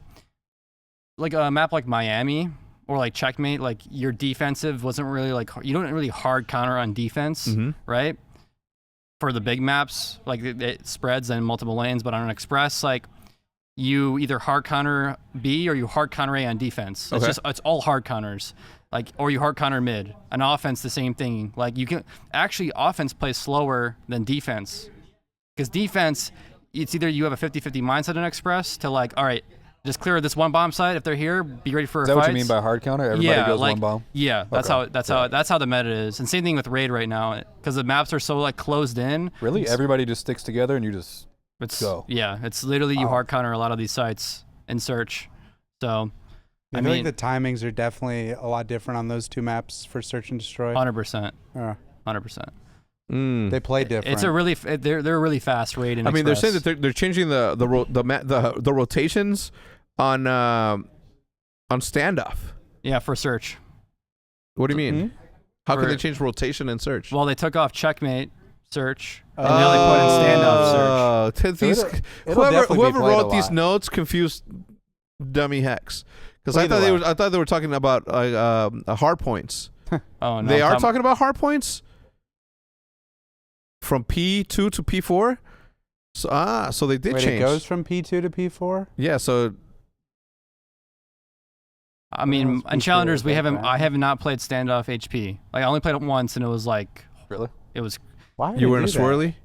a map like Miami or like Checkmate, like your defensive wasn't really like you don't really hard counter on defense, right? For the big maps, like it spreads in multiple lanes, but on an Express, like you either hard counter B or you hard counter A on defense. It's all hard counters. Like, or you hard counter mid. On offense, the same thing. Like you can actually offense plays slower than defense. Because defense, it's either you have a 50-50 mindset in Express to like, all right, just clear this one bomb site. If they're here, be ready for a Is that fight. what you mean by hard counter? Everybody goes like, one bomb. Yeah, that's how the meta is. And same thing with Raid right now, because the maps are so like closed in. Really? Everybody just sticks together and you just go. Yeah, it's literally you hard counter a lot of these sites in search. So, I mean, the timings are definitely a lot different on those two maps for Search and Destroy. 100%. 100%. They play different. It's a really they're really fast Raid and I mean, they're Express. saying that they're changing the rotations on standoff. Yeah, for Search. What do you mean? How can For- they change rotation and search? Well, they took off Checkmate Search, and now they put in standoff Search. Whoever played a wrote these lot. notes confused dummy hex. Because I Played a thought they were talking about hard points. Oh no, They are talking about hard points from P2 to P4. So they did Wait, change. it goes from P2 to P4? Yeah. So I mean, Well, on it's Challengers, pretty I different. have not played standoff HP. Like I only played it once, and it was like Really? it was Why would you they were in a do that? swirly.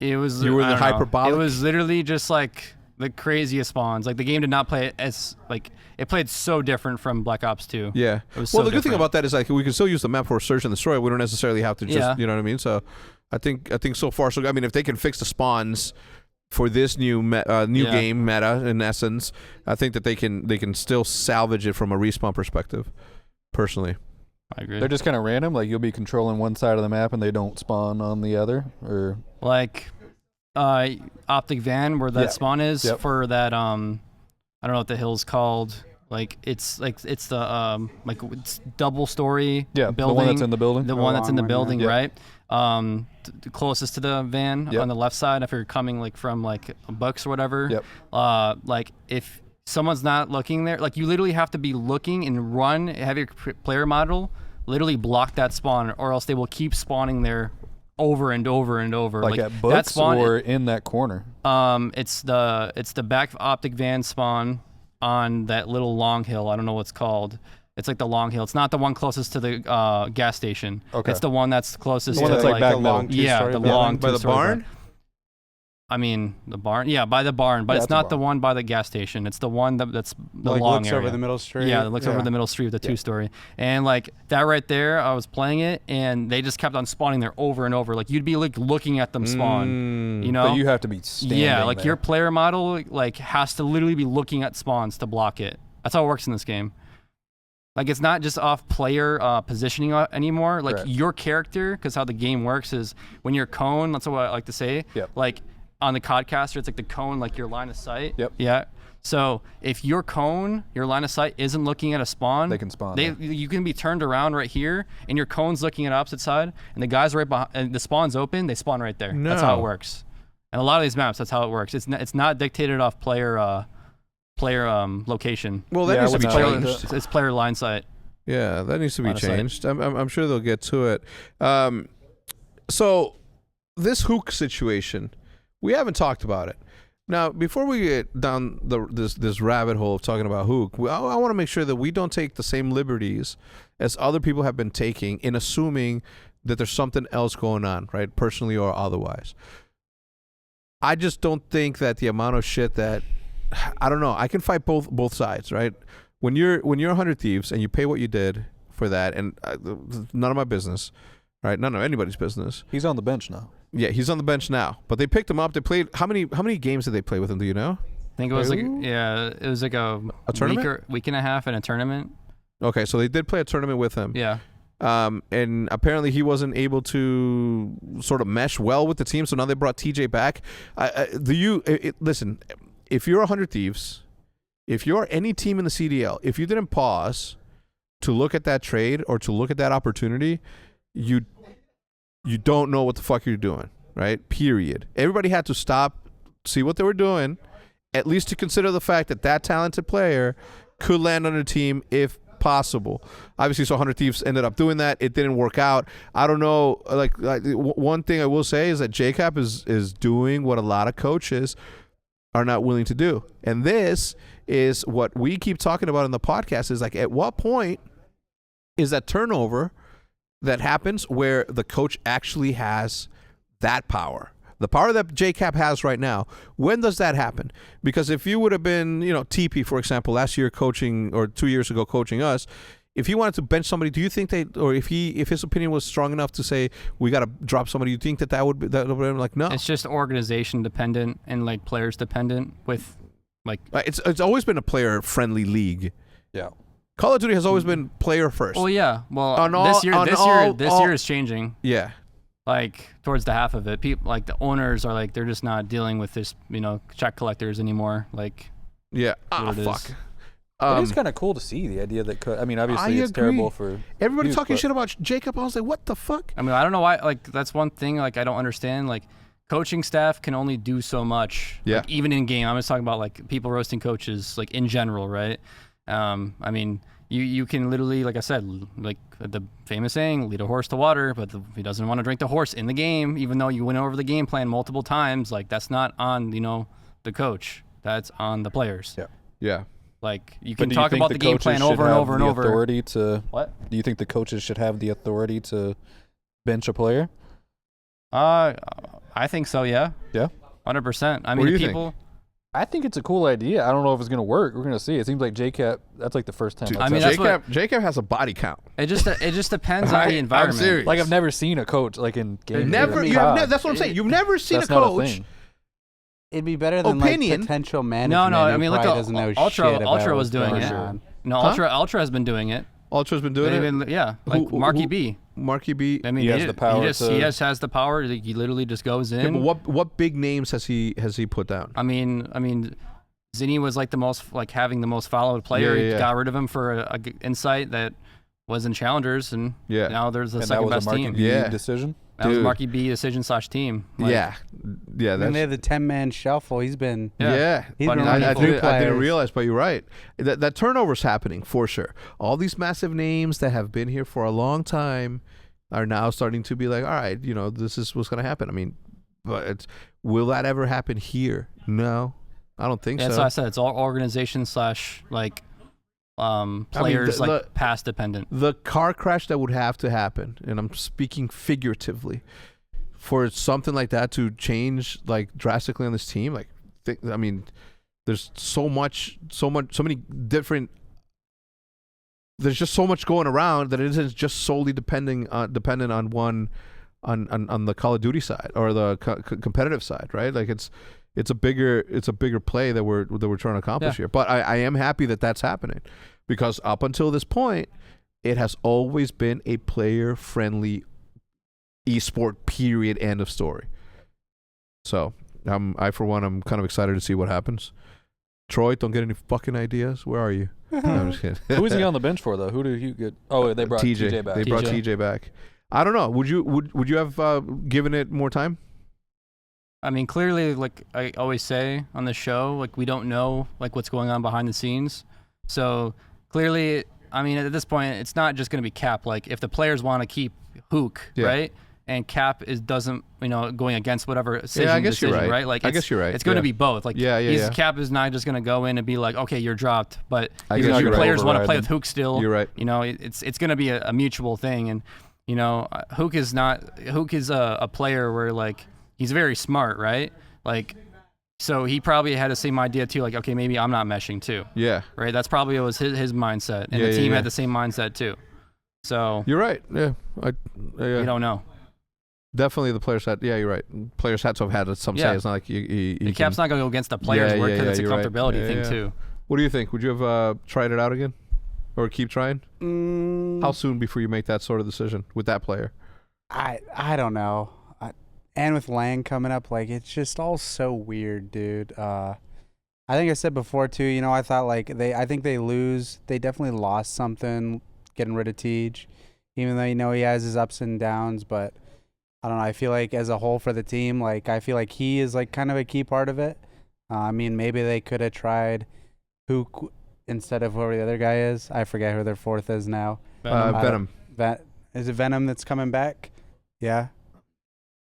it was You were in I the don't know. hyperbolic? It was literally just like the craziest spawns. Like the game did not play it as like it played so different from Black Ops 2. Yeah. It was Well, so the good thing different. about that is like we can still use the map for search and destroy. We don't necessarily have to just, Yeah. you know what I mean? So I think so far, so I mean, if they can fix the spawns for this new game meta, in essence, I think that they can still salvage it from a respawn perspective. Personally, I agree. They're just kind of random. Like you'll be controlling one side of the map and they don't spawn on the other, or Like OpTic Van, where that Yeah. spawn is Yep. for that I don't know what the hill's called. It's the it's double story yeah, building. the one that's in the building. The one that's in the long one, building, yeah. right? Closest to the van Yep. on the left side, if you're coming like from like Bucks or whatever. Yep. Like if someone's not looking there, like you literally have to be looking and run, have your player model literally block that spawn, or else they will keep spawning there over and over and over. like at that books spawn, or in that corner. it's the back OpTic Van spawn on that little long hill. I don't know what's called. It's like the long hill. It's not the one closest to the gas station. Okay. It's the one that's closest The one to that's like back the middle. long yeah, two-story the building. long by the two-story barn. building. I mean, the barn. Yeah, by the barn, but Yeah, it's it's a not the barn. one by the gas station. It's the one that's the Like long looks area. over the middle street. Yeah, it looks over the middle street with the two-story. And like that right there, I was playing it, and they just kept on spawning there over and over. Like you'd be like looking at them spawn. You know? But you have to be standing Yeah, like there. your player model like has to literally be looking at spawns to block it. That's how it works in this game. Like it's not just off player positioning anymore. Like Right. your character, because how the game works is when you're cone. That's what I like to say. Yep. Like on the Codcaster, it's like the cone, like your line of sight. Yep. Yeah. So if your cone, your line of sight isn't looking at a spawn, They can spawn They there. you can be turned around right here, and your cone's looking at opposite side, and the guys right behind, and the spawn's open. They spawn right there. That's how No. it works. And a lot of these maps, that's how it works. It's not dictated off player location. Well, that Yeah, needs to I be would say changed. that. It's player line sight. Yeah, that needs to be Line of sight. changed. I'm sure they'll get to it. So this Hook situation, we haven't talked about it. Now, before we get down this rabbit hole of talking about Hook, I want to make sure that we don't take the same liberties as other people have been taking in assuming that there's something else going on, right, personally or otherwise. I just don't think that the amount of shit that I don't know. I can fight both sides, right? When you're 100 Thieves and you pay what you did for that, and none of my business, right? None of anybody's business. He's on the bench now. Yeah, he's on the bench now, but they picked him up. They played how many games did they play with him? Do you know? think it was like Who? it was like a tournament? week and a half in a tournament. Okay, so they did play a tournament with him. Yeah. And apparently he wasn't able to sort of mesh well with the team, so now they brought TJ back. Listen, if you're 100 Thieves, if you're any team in the CDL, if you didn't pause to look at that trade or to look at that opportunity, you don't know what the fuck you're doing, right? Period. Everybody had to stop, see what they were doing, at least to consider the fact that that talented player could land on a team if possible. Obviously, so 100 Thieves ended up doing that. It didn't work out. I don't know. One thing I will say is that JCap is doing what a lot of coaches are not willing to do. And this is what we keep talking about in the podcast is like, at what point is that turnover that happens where the coach actually has that power? The power that JCap has right now, when does that happen? Because if you would have been, TP, for example, last year coaching or 2 years ago coaching us, if he wanted to bench somebody, do you think or if his opinion was strong enough to say we got to drop somebody, you think that would be like no? It's just organization dependent and like players dependent with like. It's always been a player friendly league. Yeah. Call of Duty has always been player first. Well, yeah. Well, this year is changing. Yeah. Like towards the half of it, people like the owners are like they're just not dealing with this, check collectors anymore. Like, yeah, what it fuck. is. It is kind of cool to see the idea that obviously it's agree. terrible for everybody youth, talking but- shit about Jacob. I was like, what the fuck? I mean, I don't know why. Like, that's one thing. Like, I don't understand. Like, coaching staff can only do so much. Yeah. Like, even in game, I'm just talking about like people roasting coaches, like in general, right? I mean, you can literally, like I said, like the famous saying, lead a horse to water, but if he doesn't want to drink the horse in the game, even though you went over the game plan multiple times, like that's not on the coach. That's on the players. Yeah. Yeah. Like you But can do you talk think about the game coaches plan should over and have over and the over. Authority to What? Do you think the coaches should have the authority to bench a player? I think so. Yeah. Yeah. 100%. I What do mean, you people. I think it's a cool idea. I don't know if it's going to work. We're going to see. It seems like JCap, that's like the first time. I mean, that's what- Jacob has a body count. It just depends on the environment. I'm serious. like I've never seen a coach like in games. Never. That's what I'm saying. You've never seen That's a not a coach. thing. It'd be better than Opinion. like potential No, management. I who mean, look, probably doesn't know Ultra shit about was what's doing going it. on. No, Huh? Ultra has been doing it. Ultra's been doing it. Yeah, like Who- Marky who- B. Marky B. I mean, He has the power He to- has the power. Like, he literally just goes in. Yeah, but what big names has he put down? I mean, Zinni was like the most having the most followed player. Yeah. He got rid of him for a insight that was in challengers, and Yeah. now there's the And that second was a best Marky team. B Yeah. decision. That was Dude. Marky B decision /team. Like, yeah. And That's they have the 10-man shuffle. He's been yeah. he's But been I- running I through didn't players. realize, but you're right. That turnover's happening for sure. All these massive names that have been here for a long time are now starting to be like, all right, this is what's going to happen. I mean, but will that ever happen here? No, I don't think That's so. why I said it's all organization / players the- pass dependent. The car crash that would have to happen, and I'm speaking figuratively, for something like that to change like drastically on this team, like I mean, there's so many different. There's just so much going around that it isn't just solely dependent on one, on the Call of Duty side or the competitive side, right? Like it's a bigger play that we're trying to accomplish here. But I am happy that that's happening, because up until this point, it has always been a player friendly esport, period, end of story. So I for one, I'm kind of excited to see what happens. Troy, don't get any fucking ideas. Where are you? No, I'm just kidding. Who was he on the bench for though? Who did you get? Oh, they brought TJ back. They brought TJ back. I don't know. Would you have given it more time? I mean, clearly, like I always say on the show, like we don't know like what's going on behind the scenes. So clearly, I mean, at this point, it's not just going to be Cap. Like if the players want to keep Hook, right, and Cap doesn't, going against whatever decision, I guess you're right. Like I guess you're right. It's going to be both. Like Cap is not just going to go in and be like, okay, you're dropped, but I if guess your you're players right. want to play with Hook still, You're right. It's going to be a mutual thing. And Hook is a player where like he's very smart, right? Like, so he probably had the same idea too. Like, okay, maybe I'm not meshing too. Yeah. Right. That's probably was his mindset, and the team had the same mindset too. So You're right. Yeah. we don't know. Definitely the players had. Yeah, you're right. Players had to have had some say. It's not like you the cap's not going to go against the players' work because it's a you're right. comfortability thing too. What do you think? Would you have tried it out again, or keep trying? How soon before you make that sort of decision with that player? I don't know. And with Lang coming up, like it's just all so weird, dude. I think I said before too. You know, I thought like I think they definitely lost something getting rid of Tej, even though he has his ups and downs, but. I don't know. I feel like as a whole for the team, like I feel like he is like kind of a key part of it. I mean, maybe they could have tried Hook instead of whoever the other guy is. I forget who their fourth is now. Venom. Is it Venom that's coming back? Yeah.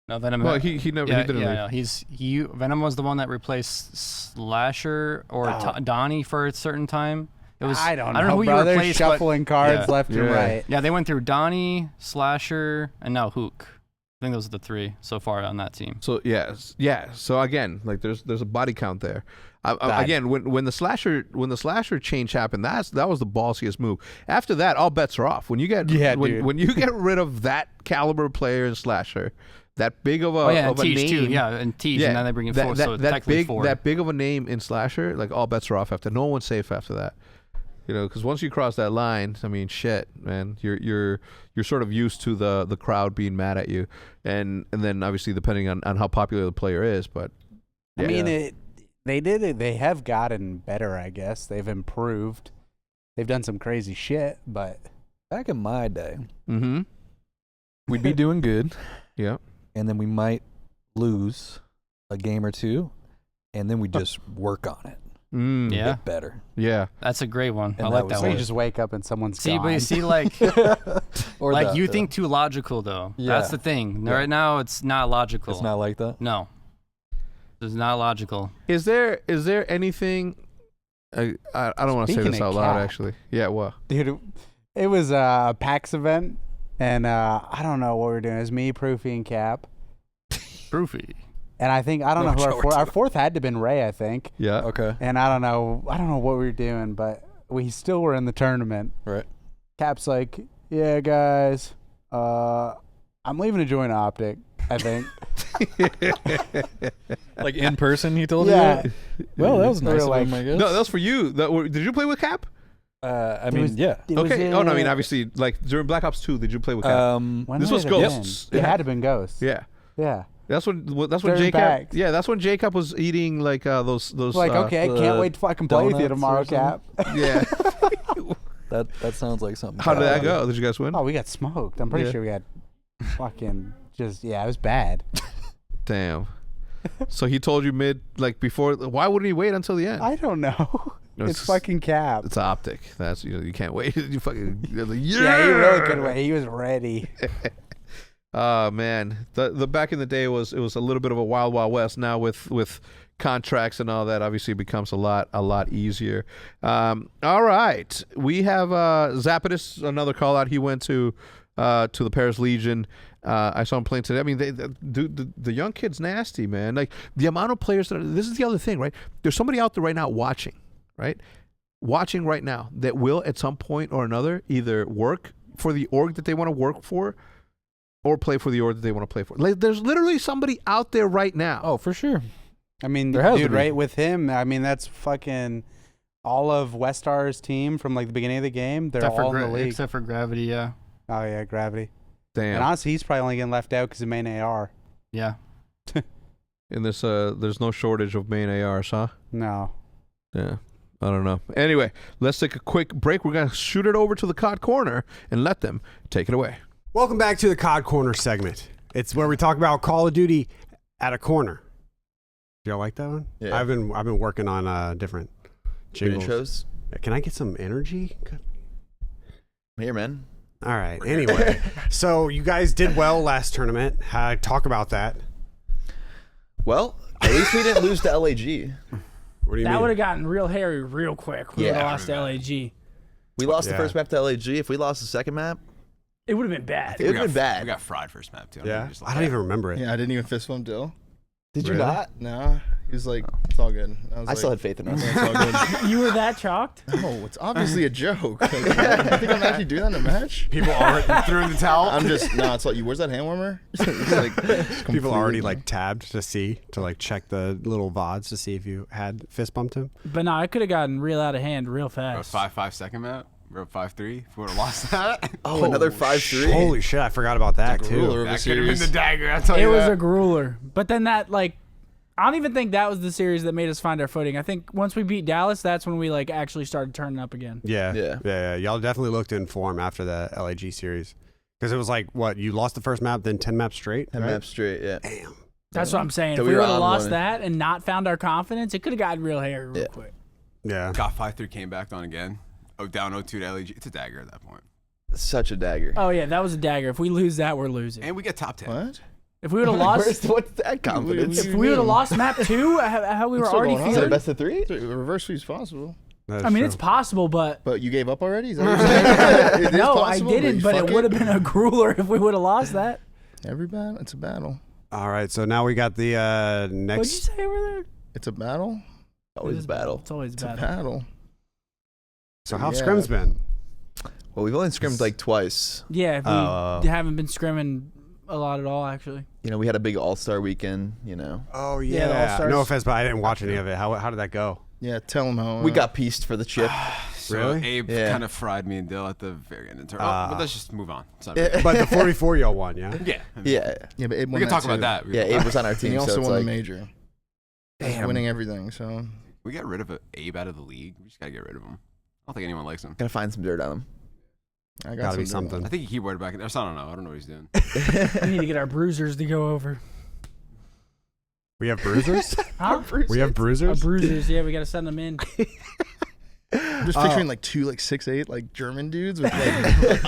No, Venom. Well, he never. Yeah, he didn't leave. Venom was the one that replaced Slasher or Donnie for a certain time. It was. I don't know who bro. you They're replaced. shuffling cards left and right. Yeah, they went through Donnie, Slasher, and now Hook. I think those are the three so far on that team. So yeah. So again, like there's a body count there. Again, when the slasher change happened, that was the ballsiest move. After that, all bets are off. When you get when you get rid of that caliber player in Slasher, that big of a and a Tej name, too. Yeah, and Tej, and then they bring in four. So technically four. That big of a name in Slasher, like all bets are off after. No one's safe after that. You know, because once you cross that line, I mean, shit, man, you're sort of used to the crowd being mad at you, and then obviously depending on how popular the player is, but I mean, they have gotten better, I guess. They've improved. They've done some crazy shit, but Back in my day, we'd be doing good, yeah, and then we might lose a game or two, and then we just work on it. Yeah, Get better. Yeah, that's a great one. And I that like was that so one. you just wake up and someone's See, gone. but you see, like, Or like that, you think too logical though. Yeah. That's the thing. Yeah. Right now, it's not logical. it's not like that. No, it's not logical. is there anything? I don't want to say Speaking this of out loud, Cap. actually. Yeah, what? Dude, it was a PAX event, and I don't know what we were doing. It was me, Proofy, and Cap. Proofy. And I think I don't know who George. our fourth had to have been Ray, I think. Yeah. Okay. And I don't know what we were doing, but we still were in the tournament. Right. Cap's like, yeah, guys, I'm leaving to join OpTic, I think. Like in person, he told Yeah. you that? Well, that was We were nice of like- him, I guess. No, that was for you. Did you play with Cap? I It mean, was- yeah. it was Okay. Oh no, I mean in- obviously, like during Black Ops 2, did you play with Cap? When this would was it have Ghosts. been? It Yeah. had to have been Ghosts. Yeah. Yeah. That's when During J-Cap. PAX. Yeah, that's when J-Cap was eating like those. Like, okay, I can't wait to fucking play with you donuts or tomorrow, Cap. Yeah. That sounds like something. How did that go? Did you guys win? Oh, we got smoked. I'm pretty Yeah. sure we got fucking just, it was bad. Damn. So he told you before. Why wouldn't he wait until the end? I don't know. No, It's fucking Cap. It's OpTic. That's you can't wait. You fucking Yeah, he really couldn't wait. He was ready. Oh man, the back in the day it was a little bit of a wild west. Now with contracts and all that, obviously it becomes a lot easier. All right, we have Zappatus, another call out. He went to the Paris Legion. I saw him playing today. I mean, the young kid's nasty, man. Like the amount of players this is the other thing, right? There's somebody out there right now watching right now that will at some point or another either work for the org that they want to work for or play for the org that they want to play for. Like, there's literally somebody out there right now. Oh, for sure. I mean, There has to dude, be. right with him, I mean, that's fucking all of Westar's team from like the beginning of the game. They're all in the league. Except for Gravity, yeah. Oh yeah, Gravity. Damn. And honestly, he's probably only getting left out because of main AR. Yeah. And there's no shortage of main ARs, huh? No. Yeah. I don't know. Anyway, let's take a quick break. We're going to shoot it over to the COD Corner and let them take it away. Welcome back to the COD Corner segment. It's where we talk about Call of Duty at a corner. Do y'all like that one? Yeah. I've been working on different jingles. Intros. Can I get some energy? Here, man. All right. Anyway, so you guys did well last tournament. Talk about that. Well, at least we didn't lose to LAG. What do you That mean? would have gotten real hairy real quick. We would have lost to LAG. We lost the Yeah. first map to LAG. If we lost the second map, It would have been bad. it would have been bad. We got fried first map too. Yeah. I don't even remember it. Yeah, I didn't even fist bump Dill. Did you Really? not? No, he was like It's all good. I still had faith in us. It's all good. You were that shocked? No, it's obviously a joke. Like, you think I'm actually doing that in a match? People already threw in the towel. I'm just it's like, where's that hand warmer? Like, People already like tabbed to like check the little VODs to see if you had fist bumped him. But no, I could have gotten real out of hand real fast. 5 second map. We're up 5-3. If we would have lost that, Oh, another 5-3. Holy shit! I forgot about that too. ruler of that a could have been series. the dagger. I'll tell It you was that. a grueler. But then that, like, I don't even think that was the series that made us find our footing. I think once we beat Dallas, that's when we, like, actually started turning up again. Yeah. Y'all definitely looked in form after the LAG series because it was like what you lost the first map, then 10 maps straight. 10 maps straight, yeah. Damn. That's what I'm saying. So If we we were would have on lost one. that and not found our confidence, it could have gotten real hairy real quick. Yeah. Got 5-3, came back on again. Down 0-2 to LAG. It's a dagger at that point. Such a dagger. Oh, yeah, that was a dagger. If we lose that, we're losing. And we get top 10. What? If we would have lost... What's that confidence? If we would have lost map 2, how we were still already going on. Is that a feeling... best of 3? Reverse sweep's possible. That's I mean, true. it's possible, but... But you gave up already? Is that what you're saying? It is No, possible, I didn't, you but it fuck would have been a grueler if we would have lost that. Every battle, it's a battle. All right, so now we got the What'd you next. say over there? It's a battle. Always It is a battle. It's always It's a battle. battle. So how've Yeah. scrims been? Well, we've only scrimmed like twice. Yeah, Oh. we haven't been scrimming a lot at all, actually. You know, we had a big all-star weekend, you know. Oh Yeah, the All-Stars. No offense, but I didn't watch any of it. How did that go? Yeah, tell him how. We got pieced for the chip. So Really? Abe Yeah. kind of fried me and Dill at the very end of the turn. But let's just move on. It's not Yeah. big. But the 44 y'all won, yeah. Yeah. Yeah. Yeah, but Abe We won can talk too. about that. Yeah, Abe was on our And team, he so also it's won like, the major. He's damn. winning everything, so. We got rid of Abe out of the league. We just got to get rid of him. I don't think anyone likes him. Gotta find some dirt on him. I got Gotta be some dirt on something. I think he keyboarded back in there. So I don't know. I don't know what he's doing. We need to get our bruisers to go over. We have bruisers. Huh? We have Our bruisers. bruisers, yeah, we got to send them in. I'm just picturing like two 6'8" like German dudes with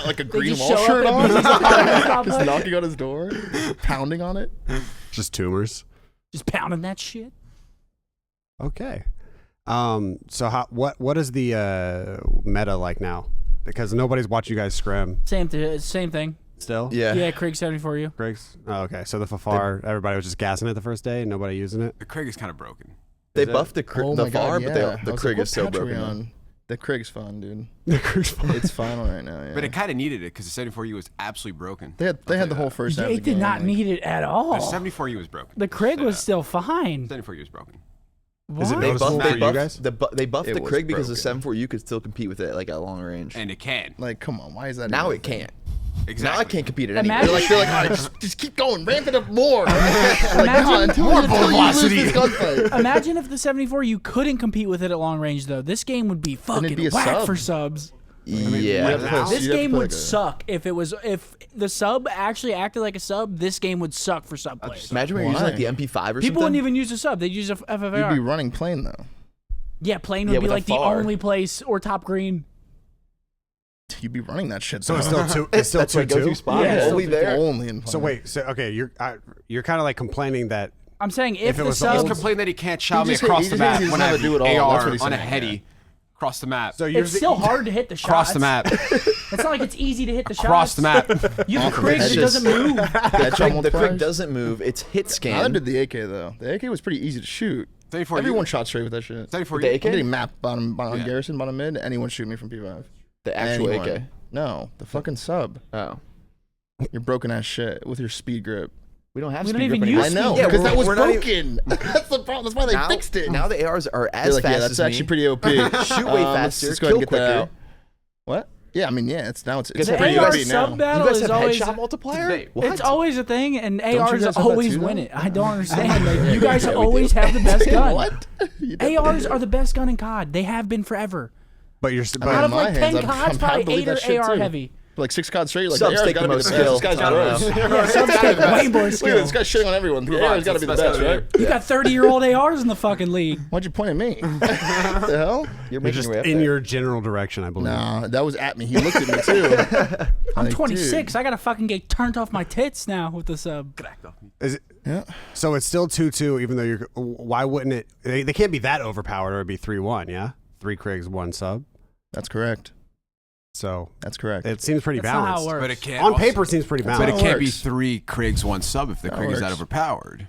like a green just wall show shirt up on, and stop just like- knocking on his door, pounding on it. Just tumors. Just pounding that shit. Okay. So what is the meta like now? Because nobody's watched you guys scrim Same thing. still. Yeah. Yeah, Craig 74 you. Griggs. Oh, okay. So the Fafar, everybody was just gassing it the first day, and nobody using it. The Craig is kind of broken. They Is it? buffed the Oh my far, God, but yeah. the I was Krieg like, is so what patch are we broken. now. on? The Krieg's fun, dude. It's It's fun right now. Yeah. But it kind of needed it because the 74U was absolutely broken. They had the whole first half. It of the did game, not like- need it at The all. 74U was broken. The Craig was Straight still fine. up. 74U was broken. Is it What? They noticeable buffed, for you guys? they buffed It the was Krieg because the broken. 7.4U could still compete with it like at long range. And it can. Like, come on, why is that? Now even a it thing? can't. Exactly. Now I can't compete at any. Imagine- They're like, All right, just keep going, ramp it up more. like, Imagine come on, until more you lose velocity. this gunfight. Imagine if the 74 you couldn't compete with it at long range though. This game would be fucking be a whack sub. for subs. yeah. This game would suck if the sub actually acted like a sub. This game would suck for sub players. Imagine when you're using like the MP5 or People something. wouldn't even use a sub. They'd use a You'd FFAR. be running plane though. Yeah, plane Yeah, would be with a like the FAR. only place, or top green. You'd be running that shit. So though. it's still two. It's still That's where two go-to two. spot. Yeah, Only so- there. Only in plane. So wait. So okay, you're kind of like complaining that I'm saying if it the was He's the subs, complaining that he can't shout He me just- across he the just map thinks when he's I gonna have do it all. That's AR what he's on a saying, heady across the map. so you're it's still hard to hit the shots. Across the map. It's not like it's easy to hit the shots. Across the map. You have a Craig that That's doesn't move. The Krieg doesn't move. It's hit Neither scan. did the AK though. The AK was pretty easy to shoot. 74U. Everyone shot straight with that shit. 74U. The I'm AK? getting map bottom Yeah. garrison, bottom mid. Anyone shoot me from P5. The actual Anyone. AK. No, the fucking sub. Oh. You're broken ass shit with your speed grip. We don't have We speed don't even grip use anymore. I know, Yeah, because that was we're not even- broken. That's the problem. That's why they now, fixed it. Now the ARs are as You're like, fast yeah, that's as actually me. pretty OP. Shoot way faster, Let's go ahead and kill get that quicker. out. What? Yeah, I mean, yeah, it's Because pretty AR OP sub now. battle You guys is have always headshot multiplier? Hey, What? it's always a thing, and you ARs guys have that always too, win though? it. I don't understand. Like, you guys always have the best gun. What? You definitely ARs do. are the best gun in COD. They have been forever. but you're I mean, Out in of my like hands, 10 I'm CODs, proud probably to believe 8 that shit, are AR too. heavy. Like 6 CODs straight. Like Subs the AR's take gotta the be most the best. skill. This guy's I don't gross. know. Yeah, subs take way more Look at skill. this guy's shitting on everyone. The AR's gotta be the best, right? You got 30-year-old ARs in the fucking league. Why'd you point at me? the hell? You're you're making just your way up in there. your general direction, I believe. Nah, that was at me. He looked at me too. I'm Like, 26. dude. I gotta fucking get turned off my tits now with the sub. Is it? Yeah. So it's still 2-2, even though you're. Why wouldn't it? They can't be that overpowered, or it'd be 3-1. Yeah, 3 Krigs, 1 sub. That's correct. So That's correct. it seems pretty That's not how balanced. it works. But it can't. On also- paper, it seems pretty That's But balanced. it how can't be works. 3 Krigs, 1 sub if the That Krig is that works. overpowered.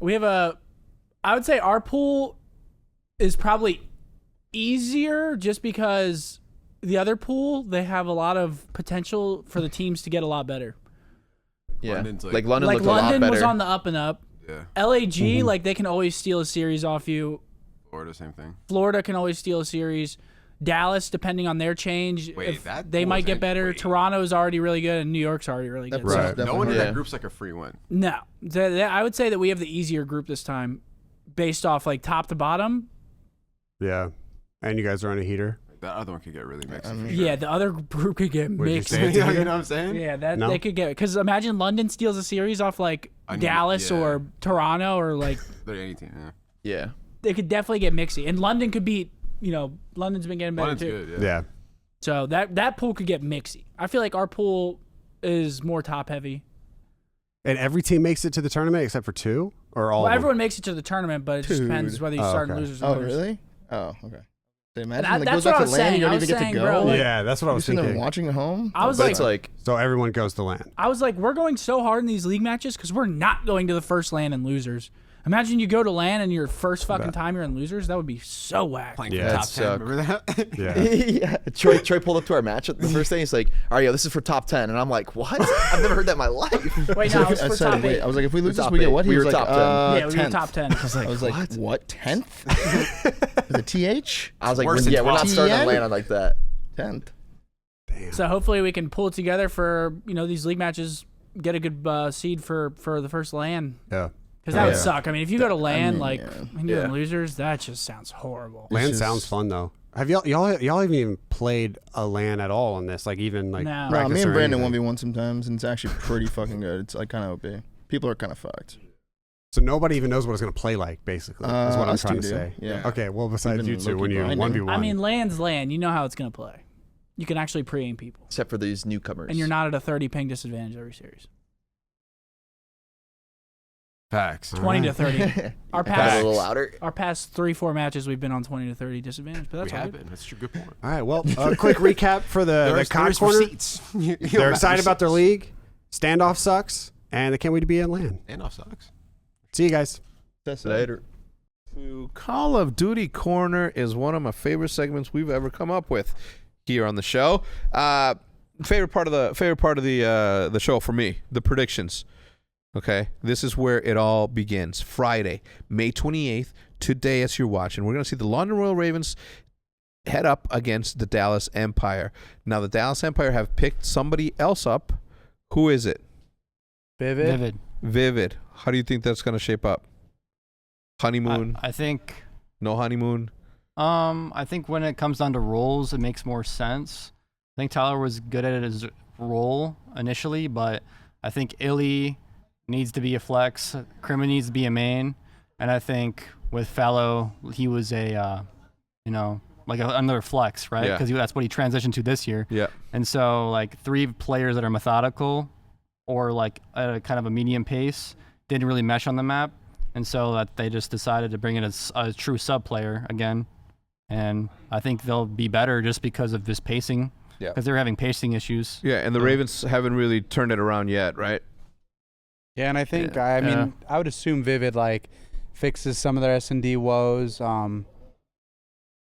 I would say our pool is probably easier just because the other pool, they have a lot of potential for the teams to get a lot better. Yeah, London's like London Like looked a lot London better. was on the up and up. Yeah. LAG, like they can always steal a series off you. Florida, same thing. Florida can always steal a series. Dallas, depending on their change, Wait, that they pool might is get better. wait. Toronto's already really good, and New York's already really good. Right. No one in Yeah. that group's like a free win. No, I would say that we have the easier group this time, based off like top to bottom. Yeah. And you guys are on a heater. That other one could get really mixed. Yeah, the other group could get Would you mixed. say it's you a know heater? what I'm saying? Yeah, that No? they could get, because imagine London steals a series off like I mean, Dallas yeah. or Toronto, or like They're any team. Yeah. Yeah. they could definitely get mixy. And London could beat, London's been getting better London's too. good. Yeah. Yeah. So that pool could get mixy. I feel like our pool is more top heavy. And every team makes it to the tournament except for 2? Or all Well, of everyone makes it to the tournament, but it just depends whether you Oh, start in okay. losers or Oh, winners. really? Oh, okay. So imagine And like that's goes what back I to was land, saying. you don't I even was get to saying, go. bro, like- Yeah, that's what I You're was sitting there thinking. watching at home. I was But like, it's like, So everyone goes to land. I was like, we're going so hard in these league matches because we're not going to the first land in losers. Imagine you go to land and your first fucking time you're in losers. That would be so whack. Playing Yeah, for top 10. Remember that? Yeah. yeah. Troy pulled up to our match the first day. He's like, all right, yo, this is for top 10. And I'm like, what? I've never heard that in my life. Wait, no, it was I for said, top wait, 8. I was like, if we lose this, top we get eight. what? He We was were like, top 10. Yeah, we were 10th. top 10. I was like, what? 10th? The TH? I was like, Worse than we're not 12. starting to TN? land on like that. 10th. Damn. So hopefully we can pull it together for these league matches, get a good seed for the first land. Yeah. Because that would Yeah. suck. I mean, if you go to land mean, like yeah. when you're in Yeah. losers, that just sounds horrible. LAN just- sounds fun though. Have y'all haven't even played a LAN at all on this? Like even like No. No, practice me and or Brandon anything? 1v1 sometimes, and it's actually pretty fucking good. It's like kind of OP. People are kind of fucked. So nobody even knows what it's gonna play like. Basically, is what I'm us trying two to do. say. Yeah. Okay. Well, besides We've you been two, when low-key you grinding. 1v1. I mean, land's land. You know how it's gonna play. You can actually pre-aim people, Except for these newcomers. and you're not at a 30 ping disadvantage every series. Facts. 20 to 30. Our Got a past little louder. 3-4 matches we've been on 20 to 30 disadvantage, but that's We all have good. been. That's a good point. All right. Well, a quick recap for the cock There's corner. receipts. They're excited about their league. Standoff sucks, and they can't wait to be in LAN. And off sucks. See you guys. Later. Call of Duty Corner is one of my favorite segments we've ever come up with here on the show. Favorite part of the show for me, the predictions. Okay, this is where it all begins. Friday, May 28th, today as you're watching, we're going to see the London Royal Ravens head up against the Dallas Empire. Now, the Dallas Empire have picked somebody else up. Who is it? Vivid. Vivid. How do you think that's going to shape up? Honeymoon? I think No honeymoon? I think when it comes down to roles, it makes more sense. I think Tyler was good at his role initially, but I think Illy needs to be a flex. Krima needs to be a main, and I think with Fallow, he was a, another flex, right? Yeah. Because that's what he transitioned to this year. Yeah. And so, like, 3 players that are methodical or like at a kind of a medium pace didn't really mesh on the map, and so that they just decided to bring in a true sub player again. And I think they'll be better just because of this pacing. Yeah. Because they're having pacing issues. Yeah, and the Ravens haven't really turned it around yet, right? Yeah, and I think Yeah. I mean I would assume Vivid like fixes some of their S&D woes.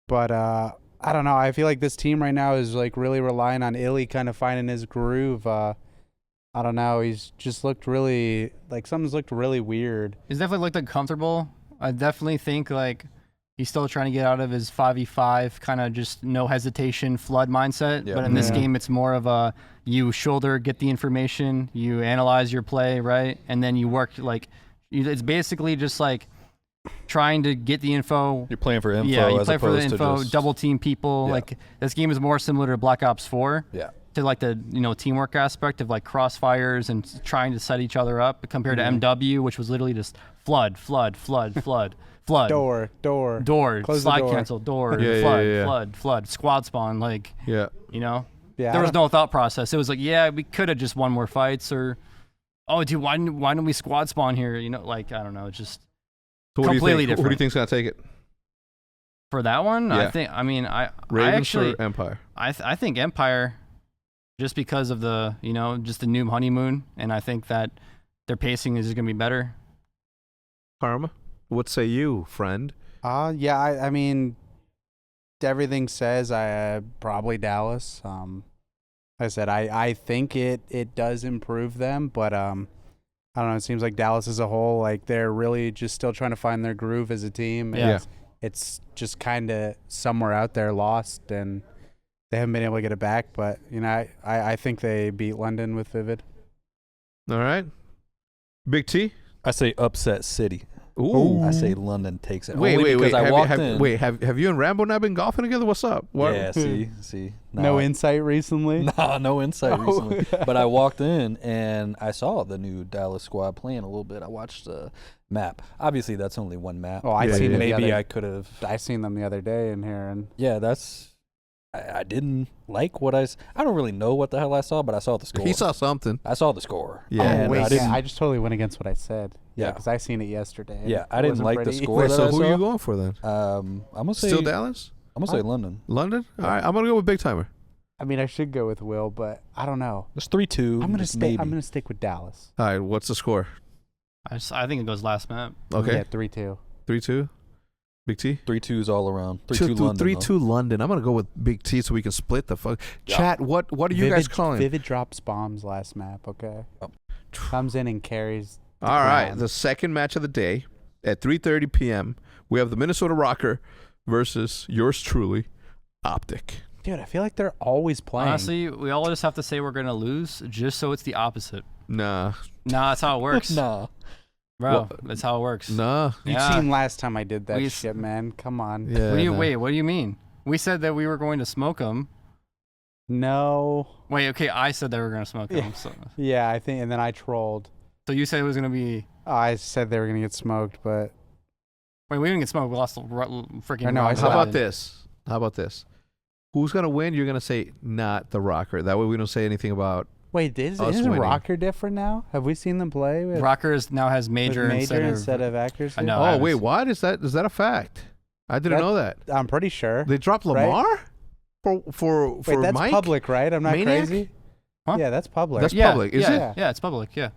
But I don't know. I feel like this team right now is like really relying on Illy kind of finding his groove. I don't know. He's just looked really like something's looked really weird. He's definitely looked uncomfortable. I definitely think like he's still trying to get out of his 5v5 kind of just no hesitation flood mindset. Yeah. But in this Yeah. game, it's more of a you shoulder, get the information, you analyze your play, right? And then you work like it's basically just like trying to get the info. You're playing for info Yeah, you as play for the opposed to info, just double team people. Yeah. Like this game is more similar to Black Ops 4. Yeah. To like the teamwork aspect of like crossfires and trying to set each other up compared to MW, which was literally just flood, flood, flood. Door. slide Close the door. cancel, door, Yeah, flood, yeah. flood, squad spawn. Like, Yeah. Yeah. there was no thought process. It was like, yeah, we could have just won more fights, or, oh, dude, why didn't we squad spawn here? Like, I don't know, it's just So what completely do you think, different. Who do you think's gonna take it? For that one, Yeah. I Ravens actually, or Empire? I think Empire, just because of the, just the noob honeymoon, and I think that their pacing is going to be better. Karma? What say you, friend? Yeah, I mean, everything says probably Dallas. Like I said, I think it does improve them, but I don't know. It seems like Dallas as a whole, like they're really just still trying to find their groove as a team. Yeah. it's just kind of somewhere out there lost, and they haven't been able to get it back. But I think they beat London with Vivid. All right. Big T? I say upset city. Ooh. I say London takes it. Wait. Only because I walked in. Have you and Rambo not been golfing together? What's up? What? Yeah, see. No insight recently? Nah, no insight recently. But I walked in and I saw the new Dallas squad playing a little bit. I watched the map. Obviously, that's only one map. Oh, I Yeah, seen yeah. it the Maybe other- I could have. I seen them the other day in here, and Yeah, that's. I didn't like what I don't really know what the hell I saw, but I saw the score. He saw something. I saw the score. Yeah. And wait, I didn't. I just totally went against what I said. Yeah. because I seen it yesterday. and Yeah, I it didn't wasn't like the pretty. score. Wait, that so I who are saw. you going for then? I'm gonna say Still Dallas? I'm gonna say London. London? All right, I'm going to go with Big Timer. I mean, I should go with Will, but I don't know. It's 3-2. I'm gonna just stay. maybe. I'm gonna stick with Dallas. All right, what's the score? I think it goes last map. Okay. Yeah, 3-2. 3-2. Big T? 3-2s all around. 3-2 London. 3-2 London. I'm going to go with Big T so we can split the fuck. Yeah. Chat, what are you guys calling? Vivid drops bombs last map. Okay. Oh. Comes in and carries. the All right, ground. the second match of the day at 3:30 p.m. We have the Minnesota Rocker versus yours truly, OpTic. Dude, I feel like they're always playing. Honestly, we all just have to say we're gonna lose just so it's the opposite. Nah, Nah, that's how it works. Nah. Bro, that's how it works. nah. you Yeah. seen last time I did that We- shit, man. Come on. Yeah, What do you nah. wait? What do you mean? We said that we were going to smoke them. No. Wait, okay, I said that we were gonna smoke them. So Yeah, I think, and then I trolled. you said it was gonna be. I said they were gonna get smoked, but Wait, we didn't get smoked. We lost the freaking. I know, I round said How robin. about this? How about this? Who's gonna win? You're gonna say not the Rocker. That way we don't say anything about. wait, Us isn't winning. Rocker different now? Have we seen them play with, Rockers now has with major, instead of accuracy? I know. Oh I wait, was- what is that? Is that a fact? I didn't That- know that. I'm pretty sure. They dropped Right? Lamar for Wait, that's Mike? public, right? I'm not Maniac? crazy. Huh? Yeah, that's public. That's Yeah, public, is yeah, it? Yeah, it's public. Yeah.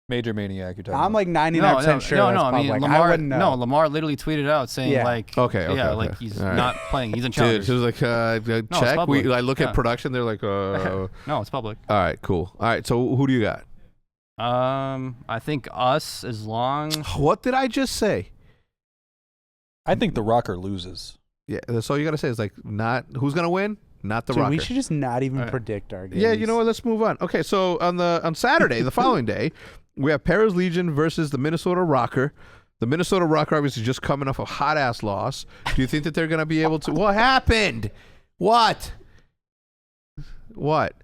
Major Maniac, you're talking I'm about. like 99% sure that's I public. mean, I Lamar. wouldn't know. No, Lamar literally tweeted out saying Yeah. like, Okay, okay, yeah, okay. like he's All right. not playing. He's in Dude, challenge. she was like, it's check. public. I look Yeah. at production. They're like, No, it's public. all right, cool. All right, so who do you got? I think us as long. What did I just say? I think the Rocker loses. Yeah, that's all you gotta say is like, not who's gonna win? Not the Dude, Rocker. we should just not even Alright. predict our games. Yeah, you know what? Let's move on. Okay, so on Saturday, the following day, we have Paris Legion versus the Minnesota Rocker. The Minnesota Rocker obviously just coming off a hot ass loss. Do you think that they're gonna be able to? What happened? What? What?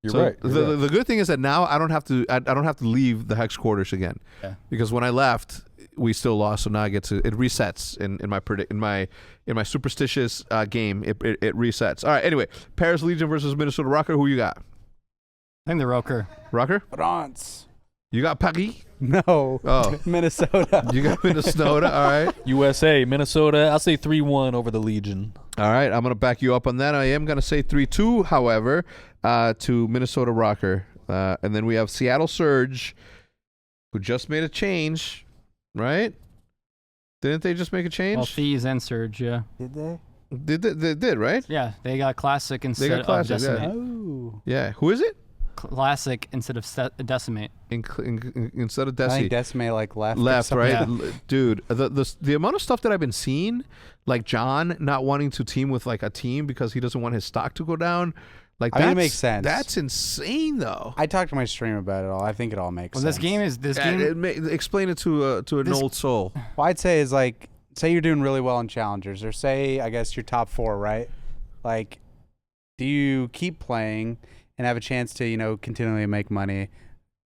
You're So right. you're The, right. the good thing is that now I don't have to leave the hex quarters again. Yeah. Because when I left, we still lost. So now I get to it resets in my superstitious game. It resets. All right. Anyway, Paris Legion versus Minnesota Rocker. Who you got? I think the Roker. Rocker? France. You got Paris? No. Oh. Minnesota. You got Minnesota. All right. USA, Minnesota. I'll say 3-1 over the Legion. All right. I'm gonna back you up on that. I am gonna say 3-2. However, to Minnesota Rocker, and then we have Seattle Surge, who just made a change. Right? Didn't they just make a change? Well, Thieves and Surge, yeah. Did they? They did, right? Yeah, they got Classic instead Classic, of yeah. Decimate. Oh. Yeah. Who is it? Classic instead of Decimate. Instead of I think Desi. Decimate like left. or Left, something. right? Yeah. Dude, the amount of stuff that I've been seeing, like John not wanting to team with like a team because he doesn't want his stock to go down. Like I mean, it that's- makes sense. That's insane, though. I talked to my stream about it all. I think it all makes Well, sense. this game. Explain it to an This- old soul. Well, I'd say is like, say you're doing really well in challengers, or say I guess you're top 4, right? Like, do you keep playing and have a chance to continually make money,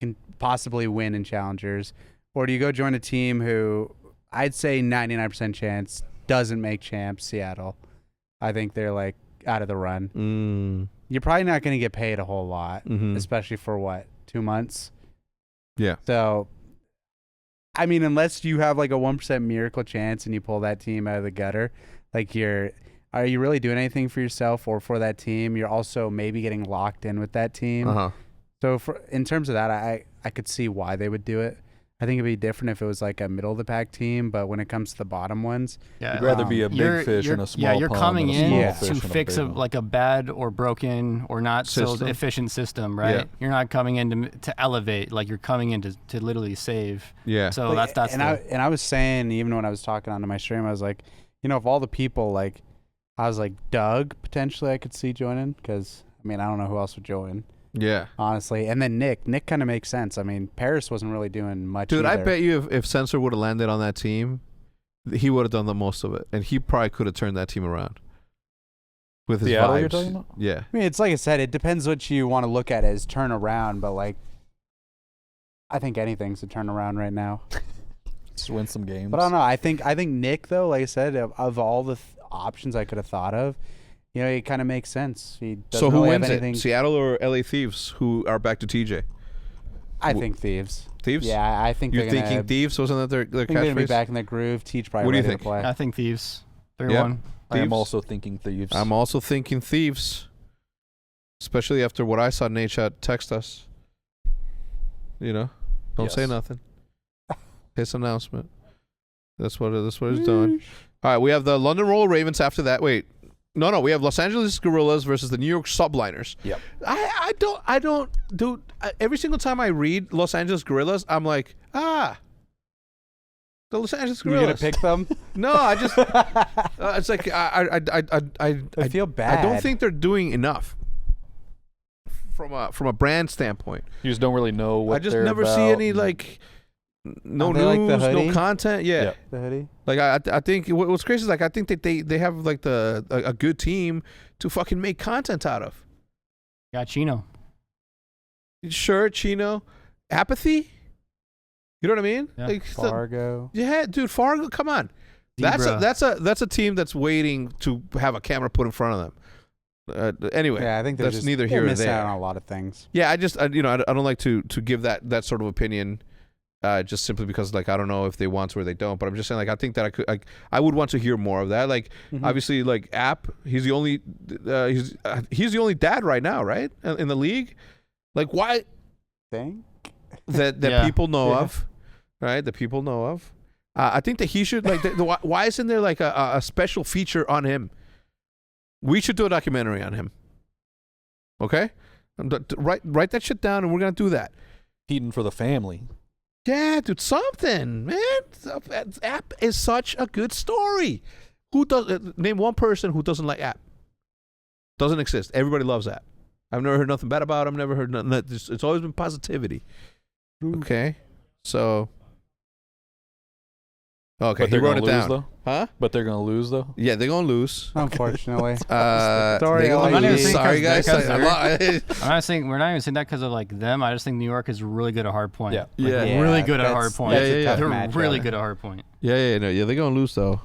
can possibly win in challengers, or do you go join a team who I'd say 99% chance doesn't make champs? Seattle, I think they're like out of the run. You're probably not going to get paid a whole lot, Mhm. especially for what, 2 months. Yeah. So, I mean, unless you have like a 1% miracle chance and you pull that team out of the gutter, like are you really doing anything for yourself or for that team? You're also maybe getting locked in with that team. Uh huh. So in terms of that, I could see why they would do it. I think it'd be different if it was like a middle of the pack team, but when it comes to the bottom ones, Yeah, You'd rather be a big fish in a small Yeah, you're pond coming than a in small Yeah. fish to in a fix big a one. like a bad or broken or not System. so efficient system, right? Yeah. You're not coming in to elevate. Like you're coming in to literally save. Yeah. So Like, that's and I was saying, even when I was talking onto my stream, I was like, you know, of all the people, like, I was like, Doug, potentially I could see joining because, I mean, I don't know who else would join, Yeah. honestly. And then Nick kind of makes sense. I mean, Paris wasn't really doing much Dude, I either. bet you if Sensor would have landed on that team, he would have done the most of it. And he probably could have turned that team around with his Seattle vibes. you're talking about? Yeah. I mean, it's like I said, it depends what you want to look at as turnaround, but, like, I think anything's a turnaround right now. Just win some games. But I don't know. I think Nick, though, like I said, of all the options I could have thought of, you know, it kind of makes sense. He doesn't So who really have wins anything. it? Seattle or LA Thieves, who are back to TJ? I think Thieves. Thieves? Yeah, I think You're they're thinking gonna, Thieves? Wasn't that their I think they're gonna be catchphrase? back in the groove. Teach probably What do you ready think? to play. I think Thieves. 3-1. Yeah. I am Thieves? also thinking Thieves. I'm also thinking Thieves. Especially after what I saw Nate Chat text us. You know? Don't say Yes. nothing. His announcement. That's what he's doing. All right, we have the London Roller Ravens after that. Wait. No, we have Los Angeles Gorillas versus the New York Subliners. Yep. I don't, dude, every single time I read Los Angeles Gorillas, I'm like, the Los Angeles You're Gorillas. gonna pick them? No, I just, it's like, I feel bad. I don't think they're doing enough from a brand standpoint. You just don't really know what I just they're never see about any and- like no Are they like the news, hoodie? no content. Yeah, Yep. the hoodie. like I think what's crazy is like I think that they have like a good team to fucking make content out of. Got Chino. Sure, Chino, apathy. You know what I mean? Yeah. Like, Fargo. yeah, dude, Fargo. Come on, Zebra. that's a team that's waiting to have a camera put in front of them. Anyway, Yeah, I think they're that's just, neither they're here nor missing there. out on a lot of things. Yeah, I just you know I don't like to give that sort of opinion, just simply because like I don't know if they want to or they don't. But I'm just saying like I think that I would want to hear more of that. Like obviously like App, he's the only he's the only dad right now, right, in the league. Like why Thing? that Yeah. people know of, right? That people know of. I think that he should like. Why isn't there like a special feature on him? We should do a documentary on him. Okay, write that shit down, and we're gonna do that. Heating for the family. Yeah, dude, something, man. App is such a good story. Who does name one person who doesn't like App? Doesn't exist. Everybody loves App. I've never heard nothing bad about him. Never heard nothing. It's always been positivity. Okay, so. Okay, But he they're wrote gonna it lose down. though. Huh? But they're gonna lose though. Yeah, they're gonna lose. Unfortunately. They Story gonna of lose. the Sorry, league. guys. Because I- I'm not saying we're not even saying that because of like them. I just think New York is really good at hard point. Yeah. Like, Yeah. really good at that's- hard point. that's Yeah, a yeah, tough They're matchup. really good at hard point. yeah, they're gonna lose though.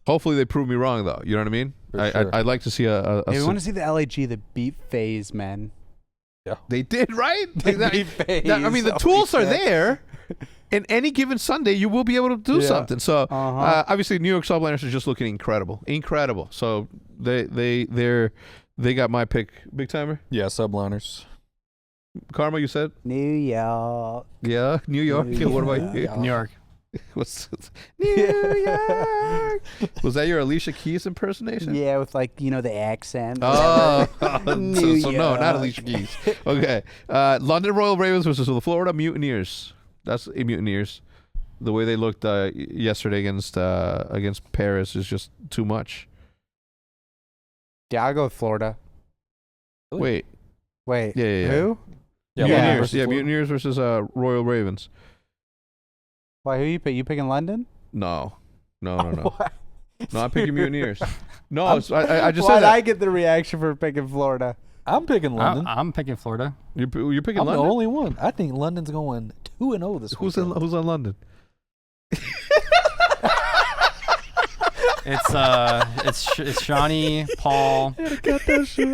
Hopefully they prove me wrong though. You know what I mean? For sure. I'd like to see a Hey, we want to see the LAG that beat FaZe, man. They did right. They That- beat FaZe. that- I mean, the Oh, tools are shit. there. And any given Sunday, you will be able to do Yeah. something. So Uh-huh. obviously, New York Subliners are just looking incredible. So they got my pick. Big timer. Yeah, subliners. Karma, you said New York. yeah. New York. New What about you? York. New York. What's New York? Was that your Alicia Keys impersonation? Yeah, with like, you know, the accent. Oh, New so no, not York. Alicia Keys. Okay, London Royal Ravens versus the Florida Mutineers. That's Mutineers. The way they looked yesterday against Paris is just too much. Yeah, I'll go with Florida. Wait, Wait. Yeah. Who? Yeah, Yeah. London Mutineers. versus Yeah, Florida. Mutineers versus Royal Ravens. Why, who you pick? You picking London? No. No. What? No, I'm picking Mutineers. No, I'm- I just Why'd said that. I get the reaction for picking Florida? I'm picking London. I'm picking Florida. You're picking I'm London. the only one. I think London's going 2-0 this Who's weekend. on London? It's Shawnee, Paul,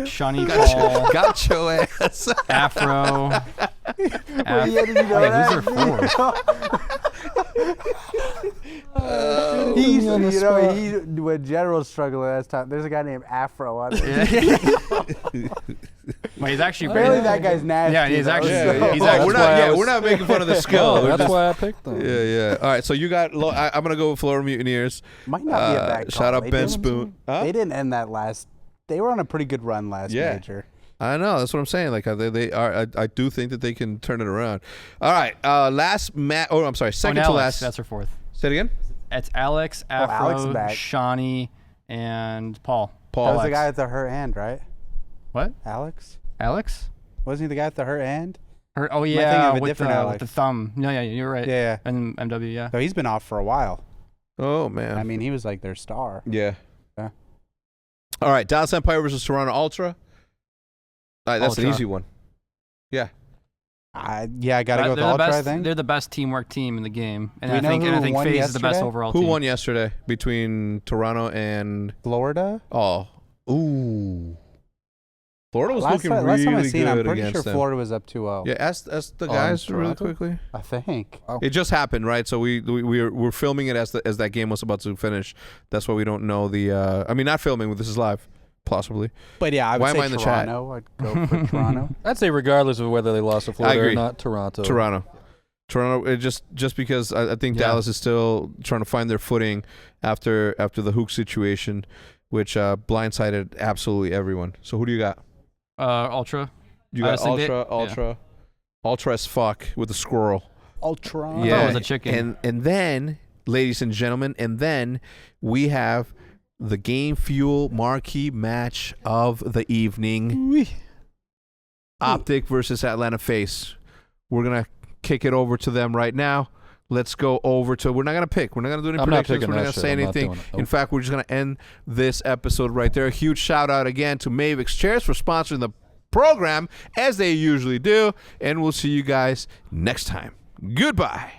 Shawnee, Paul, Got your ass. Afro. Wait, yeah, did you know Wait, that? who's their four? He used on to, the you know, spot. when General's struggling last time, there's a guy named Afro on it. Wait, he's actually Apparently pretty. that guy's nasty. Yeah, he's though, actually- so- he's Oh, actually- we're not making fun of the skill. Oh, We're that's just- why I picked them. Yeah. All right, so you got. I'm gonna go with Florida Mutineers. Might not be a bad call. Shout out They Ben didn't- Spoon. Huh? They didn't end that last. They were on a pretty good run last Yeah. major. I know. That's what I'm saying. Like they are. I do think that they can turn it around. All right. Last match. Oh, I'm sorry. Second Oh, to Alex, last. that's her fourth. Say it again. It's Alex, Alex Afro, back. Shawnee, and Paul. That was the Alex. guy with the hurt hand, right? What? Alex? Alex? Wasn't he the guy with the hurt hand? Oh thinking yeah, of a with different the, Alex? with the thumb. No, yeah, you're right. Yeah. And MW, yeah. So he's been off for a while. Oh man. I mean, he was like their star. Yeah. Yeah. All right, Dallas Empire versus Toronto Ultra. All right, that's an Ultra. easy one. Yeah. I gotta go with They're the Ultra, best, I think. They're the best teamwork team in the game, and Do we I know think who won FaZe is the best yesterday? overall Who team. won yesterday between Toronto and Florida? Ooh. Florida was looking last really time I seen, good I'm pretty against sure them. Florida was up 2-0. Yeah, ask the guys really Toronto? quickly. I think. It just happened, right? So we're filming it as that game was about to finish. That's why we don't know the. I mean, not filming. This is live, possibly. But yeah, I would Why am say I in the chat? Toronto. I'd go for Toronto. I'd say regardless of whether they lost to Florida agree. or not, Toronto. Toronto. It just because I think Yeah. Dallas is still trying to find their footing after the Hook situation, which blindsided absolutely everyone. So who do you got? Ultra. You I got just think ultra as fuck with the squirrel. Ultra. I thought it was a chicken. And then, ladies and gentlemen, and then we have the Game Fuel marquee match of the evening. OpTic versus Atlanta FaZe. We're gonna kick it over to them right now. Let's go over to. We're not gonna pick. We're not gonna do any I'm not predictions. picking We're not that gonna say shit. I'm not anything. doing it. In Nope. fact, we're just gonna end this episode right there. A huge shout out again to Mavix Chairs for sponsoring the program as they usually do, and we'll see you guys next time. Goodbye.